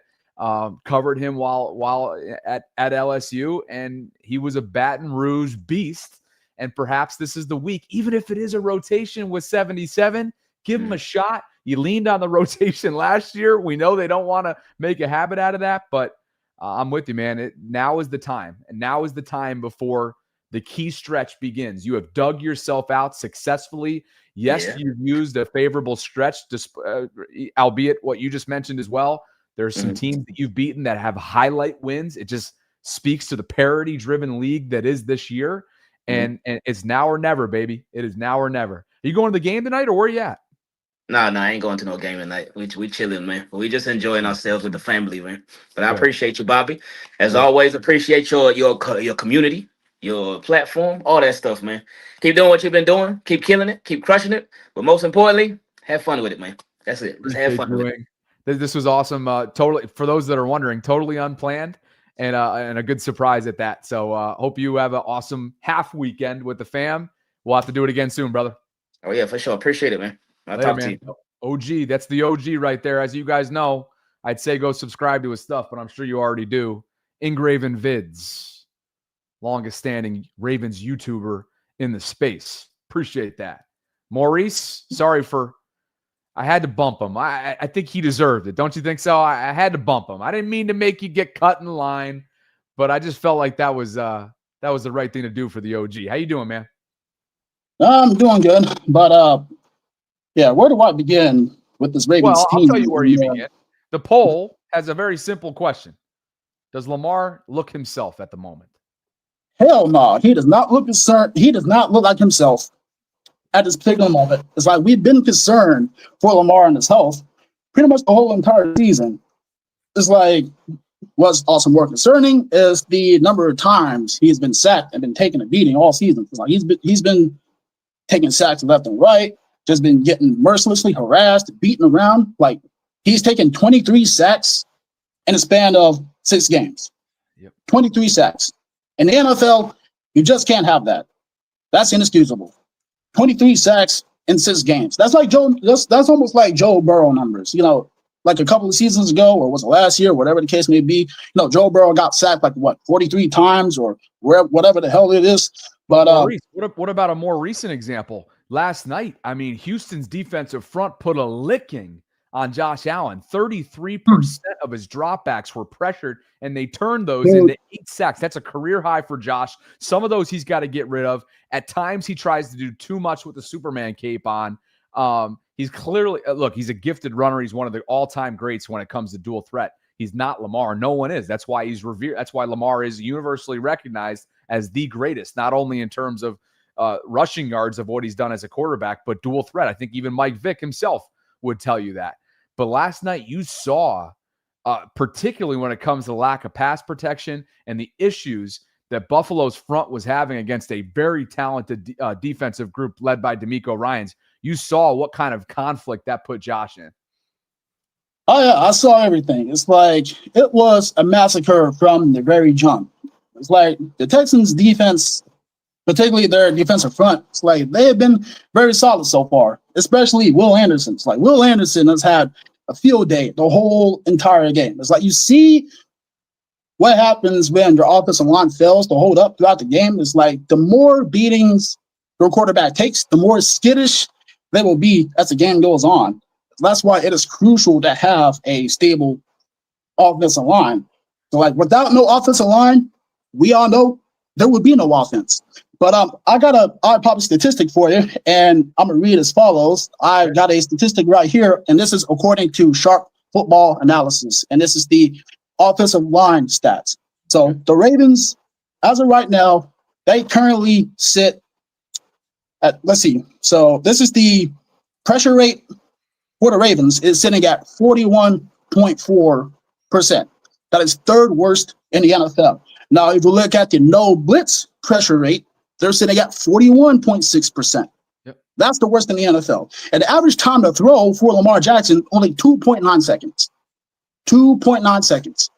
covered him while at LSU, and he was a Baton Rouge beast. And perhaps this is the week, even if it is a rotation with 77, give him a shot. You leaned on the rotation last year. We know they don't want to make a habit out of that, but I'm with you, man. Now is the time, and now is the time before the key stretch begins. You have dug yourself out successfully. Yes, you've used a favorable stretch, albeit what you just mentioned as well. There's some teams that you've beaten that have highlight wins. It just speaks to the parity-driven league that is this year. And it's now or never, baby. It is now or never. Are you going to the game tonight, or where are you at? No, I ain't going to no game tonight. We chilling, man. We just enjoying ourselves with the family, man. But I appreciate you, Bobby. As always, appreciate your community, your platform, all that stuff, man. Keep doing what you've been doing. Keep killing it. Keep crushing it. But most importantly, have fun with it, man. That's it. Just have fun with it. This was awesome. Totally, for those that are wondering, totally unplanned and a good surprise at that. So hope you have an awesome half weekend with the fam. We'll have to do it again soon, brother. Oh yeah, for sure. Appreciate it, man. I'll Later, talk to man. you. OG, that's the OG right there. As you guys know, I'd say go subscribe to his stuff, but I'm sure you already do. Ingraven Vids, longest standing Ravens YouTuber in the space. Appreciate that. Maurice, I had to bump him. I think he deserved it. Don't you think so? I had to bump him. I didn't mean to make you get cut in line, but I just felt like that was the right thing to do for the OG. How you doing, man? I'm doing good, but yeah, where do I begin with this Ravens Well, team? I'll tell you where you begin. The poll has a very simple question. Does Lamar look himself at the moment? Hell no, he does not look concerned. He does not look like himself at this particular moment. It's like we've been concerned for Lamar and his health pretty much the whole entire season. It's like what's also more concerning is the number of times he's been sacked and been taking a beating all season. It's like he's been taking sacks left and right, just been getting mercilessly harassed, beaten around. Like he's taken 23 sacks in a span of 6 games. 23 sacks. In the NFL, you just can't have that. That's inexcusable. 23 sacks in 6 games. That's like that's almost like Joe Burrow numbers. Like a couple of seasons ago, or was it last year, whatever the case may be. Joe Burrow got sacked like 43 times or whatever the hell it is. But Maurice, what about a more recent example? Last night, I mean, Houston's defensive front put a licking on Josh Allen. 33% of his dropbacks were pressured, and they turned those into 8 sacks. That's a career high for Josh. Some of those he's got to get rid of. At times, he tries to do too much with the Superman cape on. He's clearly, he's a gifted runner. He's one of the all-time greats when it comes to dual threat. He's not Lamar. No one is. That's why he's revered. That's why Lamar is universally recognized as the greatest, not only in terms of rushing yards of what he's done as a quarterback, but dual threat. I think even Mike Vick himself would tell you that. But last night you saw, particularly when it comes to lack of pass protection and the issues that Buffalo's front was having against a very talented defensive group led by DeMeco Ryans, you saw what kind of conflict that put Josh in. Oh, yeah, I saw everything. It's like it was a massacre from the very jump. It's like the Texans' defense, particularly their defensive front, it's like they have been very solid so far, especially Will Anderson. It's like Will Anderson has had a field day the whole entire game. It's like you see what happens when your offensive line fails to hold up throughout the game. It's like the more beatings your quarterback takes, the more skittish they will be as the game goes on. That's why it is crucial to have a stable offensive line. So, like, without no offensive line, we all know there would be no offense. But I got a odd pop statistic for you, and I'm going to read as follows. I got a statistic right here, and this is according to Sharp Football Analysis, and this is the offensive line stats. So the Ravens, as of right now, they currently sit at, let's see. So this is the pressure rate for the Ravens is sitting at 41.4%. That is 3rd worst in the NFL. Now, if you look at the no blitz pressure rate, they're sitting at 41.6%. That's the worst in the NFL. And the average time to throw for Lamar Jackson, only 2.9 seconds. 2.9 seconds.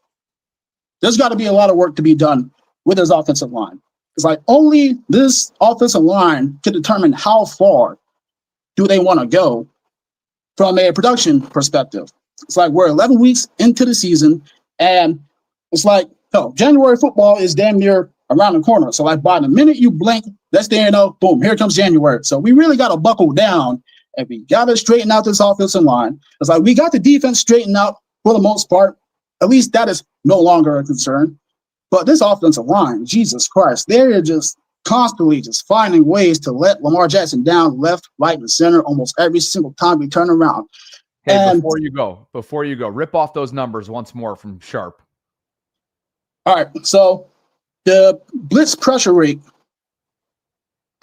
There's got to be a lot of work to be done with his offensive line. It's like only this offensive line can determine how far do they want to go from a production perspective. It's like we're 11 weeks into the season, and it's like, January football is damn near around the corner. So like by the minute you blink, that's there, boom, here comes January. So we really got to buckle down, and we got to straighten out this offensive line. It's like we got the defense straightened out for the most part. At least that is no longer a concern. But this offensive line, Jesus Christ, they're just constantly just finding ways to let Lamar Jackson down left, right, and center almost every single time we turn around. Hey, and before you go, rip off those numbers once more from Sharp. All right, so the blitz pressure rate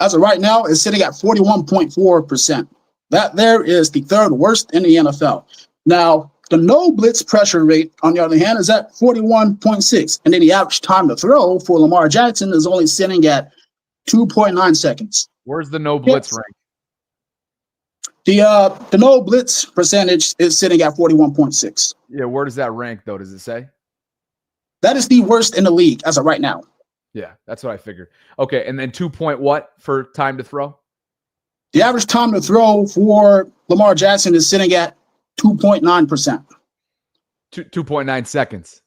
as of right now is sitting at 41.4%. That there is the 3rd worst in the NFL. Now, the no blitz pressure rate, on the other hand, is at 41.6. And then the average time to throw for Lamar Jackson is only sitting at 2.9 seconds. Where's the no blitz rank? The no blitz percentage is sitting at 41.6. Yeah, where does that rank though? Does it say? That is the worst in the league as of right now. Yeah, that's what I figured. Okay, and then 2 point what for time to throw? The average time to throw for Lamar Jackson is sitting at 2.9%. 2.9 seconds.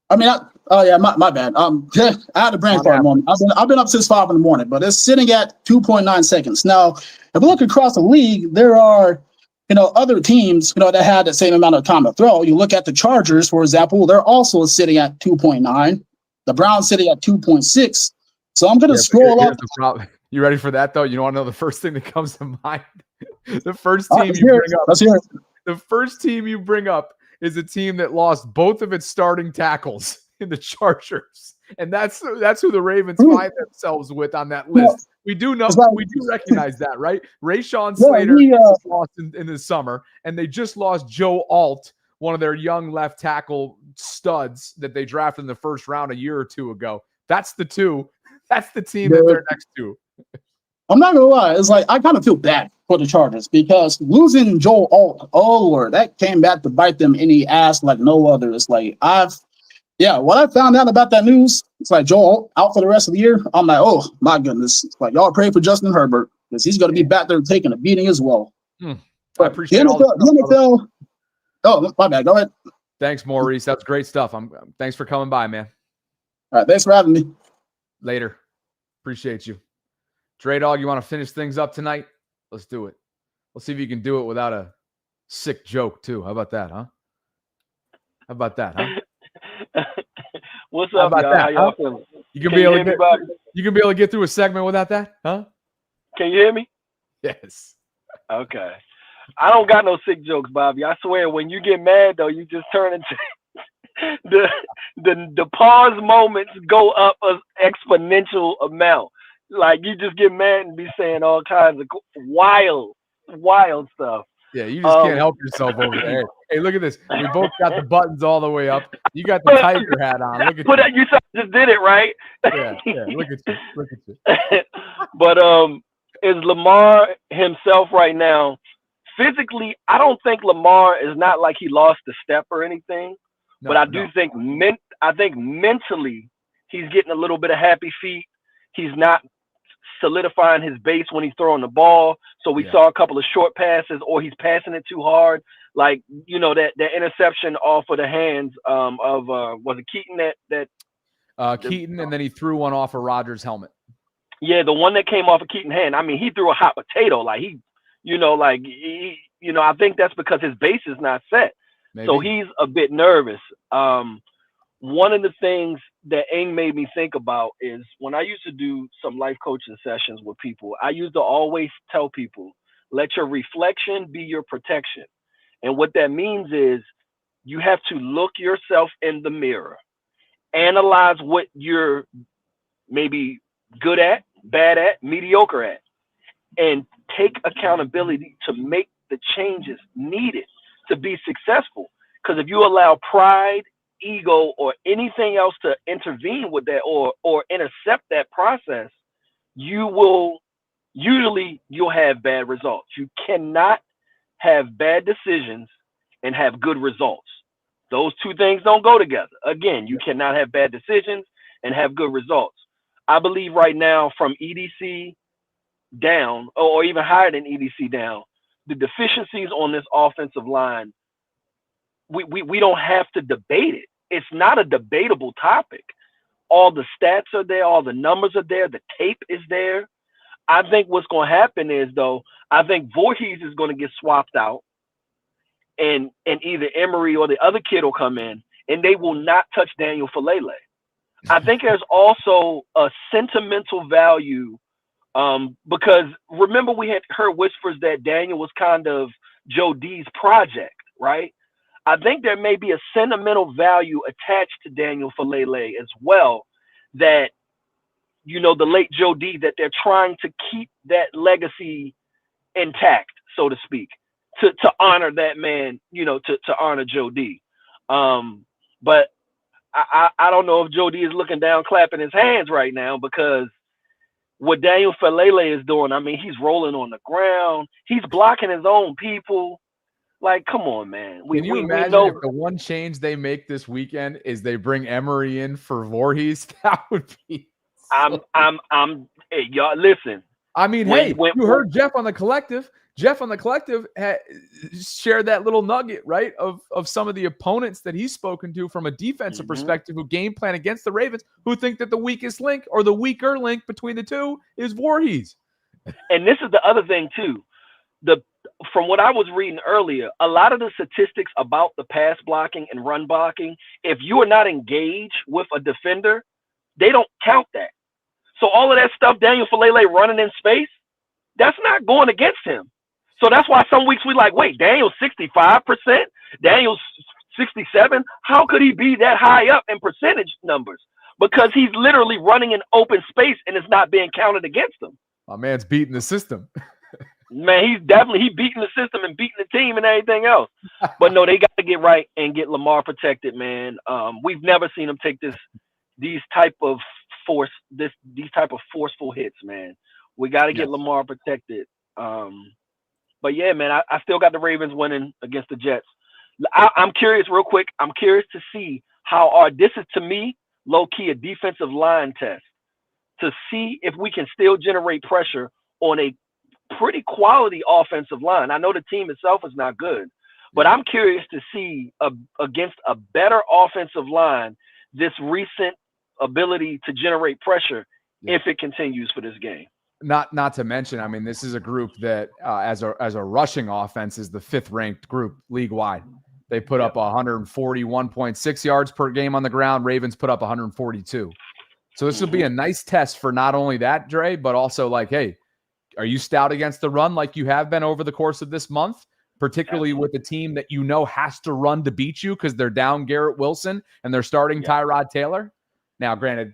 I mean, my bad. I had a brain fart moment. I've been up since 5 in the morning, but it's sitting at 2.9 seconds. Now, if we look across the league, there are, other teams, that had the same amount of time to throw. You look at the Chargers, for example, they're also sitting at 2.9. The Browns sitting at 2.6. So I'm going to scroll up. You ready for that though? You want to know the first thing that comes to mind? The first team Let's hear it. The first team you bring up is a team that lost both of its starting tackles in the Chargers, and that's who the Ravens find themselves with on that list. We do recognize that, right? Rashawn Slater was lost in the summer, and they just lost Joe Alt, one of their young left tackle studs that they drafted in the first round a year or two ago. That's the two. That's the team that they're next to. I'm not gonna lie, it's like I kind of feel bad for the Chargers because losing Joel Alt, oh Lord, that came back to bite them in the ass like no other. It's like when I found out about that news, it's like Joel Alt out for the rest of the year. I'm like, oh my goodness. It's like y'all pray for Justin Herbert because he's gonna be back there taking a beating as well. I appreciate the NFL. Oh, my bad. Go ahead. Thanks, Maurice. That's great stuff. Thanks for coming by, man. All right, thanks for having me. Later. Appreciate you. Dre Dog, you want to finish things up tonight? Let's do it. Let's see if you can do it without a sick joke, too. How about that, huh? What's up, y'all? How y'all feeling? You can be able to get through a segment without that, huh? Can you hear me? Yes. Okay. I don't got no sick jokes, Bobby. I swear, when you get mad, though, you just turn into the pause moments go up an exponential amount. Like, you just get mad and be saying all kinds of wild stuff. Yeah, you just can't help yourself over there. Hey, look at this. We both got the buttons all the way up. You got the tiger hat on. Look at you just did it, right? Yeah, look at you. But is Lamar himself right now? Physically, I don't think Lamar is not like he lost a step or anything. But I do think mentally he's getting a little bit of happy feet. He's not solidifying his base when he's throwing the ball. So we saw a couple of short passes, or he's passing it too hard. Like, that interception off of the hands of was it Keaton Keaton, and then he threw one off of Rodgers' helmet. Yeah, the one that came off of Keaton's hand. I mean, he threw a hot potato. Like I think that's because his base is not set. Maybe. So he's a bit nervous. One of the things that Ing made me think about is when I used to do some life coaching sessions with people, I used to always tell people, let your reflection be your protection. And what that means is you have to look yourself in the mirror, analyze what you're maybe good at, bad at, mediocre at, and take accountability to make the changes needed to be successful. Because if you allow pride, ego, or anything else to intervene with that or intercept that process, you'll have bad results. You cannot have bad decisions and have good results. Those two things don't go together. Again, you cannot have bad decisions and have good results. I believe right now, from EDC down, or even higher than EDC down, the deficiencies on this offensive line, we don't have to debate it. It's not a debatable topic. All the stats are there, all the numbers are there, the tape is there. I think what's going to happen is, though, I think Voorhees is going to get swapped out, and either Emery or the other kid will come in, and they will not touch Daniel Falele. I think there's also a sentimental value, because remember we had heard whispers that Daniel was kind of Joe D's project, right? I think there may be a sentimental value attached to Daniel Falele as well, that, the late Joe D, that they're trying to keep that legacy intact, so to speak, to honor that man, to honor Joe D. But I don't know if Joe D is looking down, clapping his hands right now, because what Daniel Falele is doing, I mean, he's rolling on the ground. He's blocking his own people. Like, come on, man. Can you imagine know if the one change they make this weekend is they bring Emery in for Voorhees? That would be. Hey, y'all, listen. I mean, you heard Jeff on the Collective. Jeff on the Collective shared that little nugget, right, of some of the opponents that he's spoken to from a defensive perspective who game plan against the Ravens, who think that the weakest link or the weaker link between the two is Voorhees. And this is the other thing, too. From what I was reading earlier, a lot of the statistics about the pass blocking and run blocking, if you are not engaged with a defender, they don't count that. So all of that stuff, Daniel Falele running in space, that's not going against him. So that's why some weeks we like, wait, Daniel's 65%, Daniel's 67%. How could he be that high up in percentage numbers? Because he's literally running in open space and it's not being counted against him. My man's beating the system. Man, he's beating the system and beating the team and everything else. But no, they got to get right and get Lamar protected, man. We've never seen him take these type of forceful hits, man. We got to get Lamar protected. But yeah, man, I still got the Ravens winning against the Jets. I'm curious, real quick. I'm curious to see this is, to me, low key a defensive line test to see if we can still generate pressure on a pretty quality offensive line. I know the team itself is not good, but I'm curious to see against a better offensive line this recent ability to generate pressure if it continues for this game. Not to mention, I mean, this is a group that as a rushing offense is the 5th ranked group league wide. They put up 141.6 yards per game on the ground. Ravens put up 142. So this will be a nice test for not only that, Dre, but also like, hey, are you stout against the run like you have been over the course of this month, particularly with a team that you know has to run to beat you because they're down Garrett Wilson and they're starting Tyrod Taylor? Now, granted,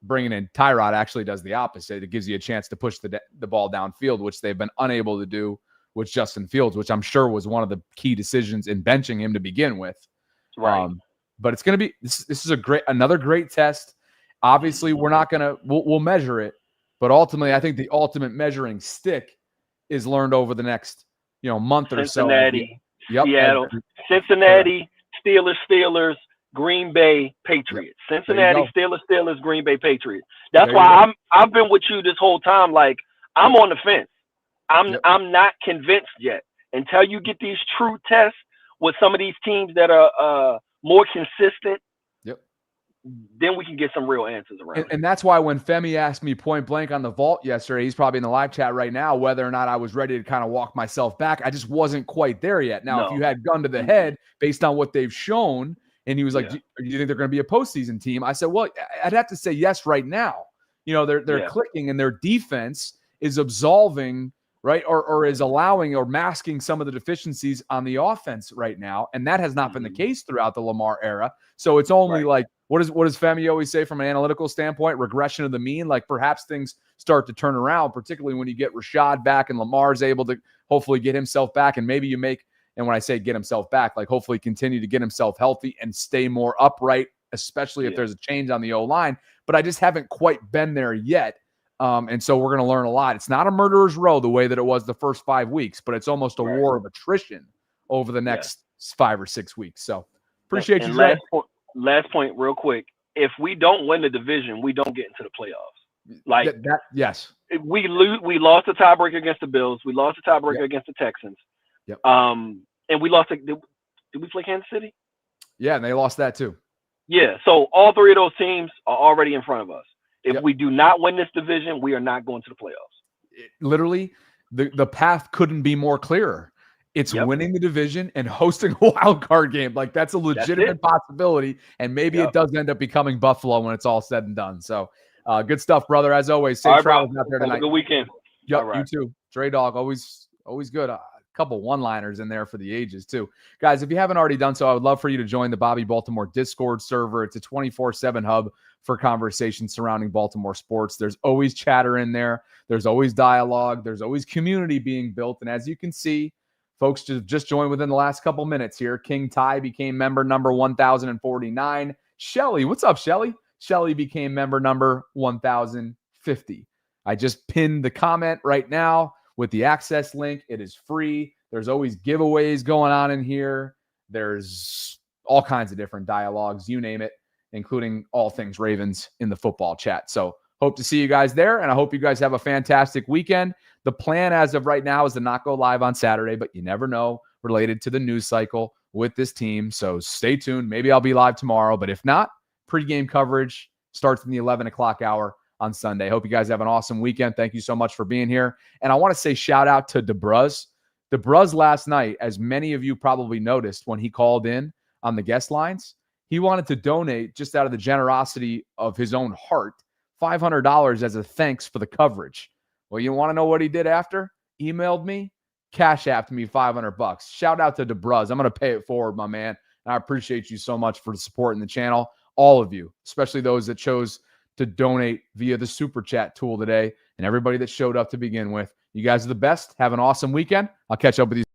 bringing in Tyrod actually does the opposite. It gives you a chance to push the ball downfield, which they've been unable to do with Justin Fields, which I'm sure was one of the key decisions in benching him to begin with. Right. But it's going to be this is another great test. Obviously, we'll measure it. But ultimately, I think the ultimate measuring stick is learned over the next, month or so. Cincinnati, Seattle, Cincinnati, Steelers, Green Bay, Patriots. Cincinnati, Steelers, Green Bay, Patriots. That's why I've been with you this whole time. Like, I'm on the fence. I'm not convinced yet. Until you get these true tests with some of these teams that are more consistent, then we can get some real answers around it. And that's why when Femi asked me point blank on the vault yesterday, he's probably in the live chat right now, whether or not I was ready to kind of walk myself back. I just wasn't quite there yet. Now, if you had gun to the head based on what they've shown, and he was like, do you think they're going to be a postseason team? I said, well, I'd have to say yes right now. They're clicking and their defense is absolving, right, or is allowing or masking some of the deficiencies on the offense right now. And that has not been the case throughout the Lamar era. So it's only like, what does Femi always say from an analytical standpoint? Regression of the mean. Like perhaps things start to turn around, particularly when you get Rashad back and Lamar's able to hopefully get himself back. And maybe you make, and when I say get himself back, like hopefully continue to get himself healthy and stay more upright, especially if there's a change on the O-line. But I just haven't quite been there yet. And so we're going to learn a lot. It's not a murderer's row the way that it was the first 5 weeks, but it's almost a war of attrition over the next 5 or 6 weeks. So appreciate you, Dre. Last point, real quick. If we don't win the division, we don't get into the playoffs. Like yes, we lost the tiebreaker against the Bills. We lost the tiebreaker against the Texans. Yep. And we lost. Did we play Kansas City? Yeah, and they lost that too. Yeah. So all 3 of those teams are already in front of us. If we do not win this division, we are not going to the playoffs. Literally, the path couldn't be more clearer. It's winning the division and hosting a wild card game. Like that's a legitimate possibility. And maybe it does end up becoming Buffalo when it's all said and done. So good stuff, brother. As always, safe travels out there tonight. Have a good weekend. Yep, you too. Dre Dog, always good. A couple one-liners in there for the ages too. Guys, if you haven't already done so, I would love for you to join the Bobby Baltimore Discord server. It's a 24/7 hub for conversations surrounding Baltimore sports. There's always chatter in there. There's always dialogue. There's always community being built. And as you can see, folks just joined within the last couple minutes here. King Ty became member number 1049. Shelly, what's up, Shelly? Shelly became member number 1050. I just pinned the comment right now with the access link. It is free. There's always giveaways going on in here. There's all kinds of different dialogues, you name it, including all things Ravens in the football chat. So hope to see you guys there, and I hope you guys have a fantastic weekend. The plan as of right now is to not go live on Saturday, but you never know related to the news cycle with this team. So stay tuned. Maybe I'll be live tomorrow, but if not, pregame coverage starts in the 11 o'clock hour on Sunday. Hope you guys have an awesome weekend. Thank you so much for being here. And I want to say shout out to DeBruz. DeBruz last night, as many of you probably noticed when he called in on the guest lines, he wanted to donate, just out of the generosity of his own heart, $500 as a thanks for the coverage. Well, you want to know what he did after? Emailed me, cash apped me $500. Shout out to DeBruz. I'm going to pay it forward, my man. And I appreciate you so much for supporting the channel. All of you, especially those that chose to donate via the Super Chat tool today, and everybody that showed up to begin with. You guys are the best. Have an awesome weekend. I'll catch up with you.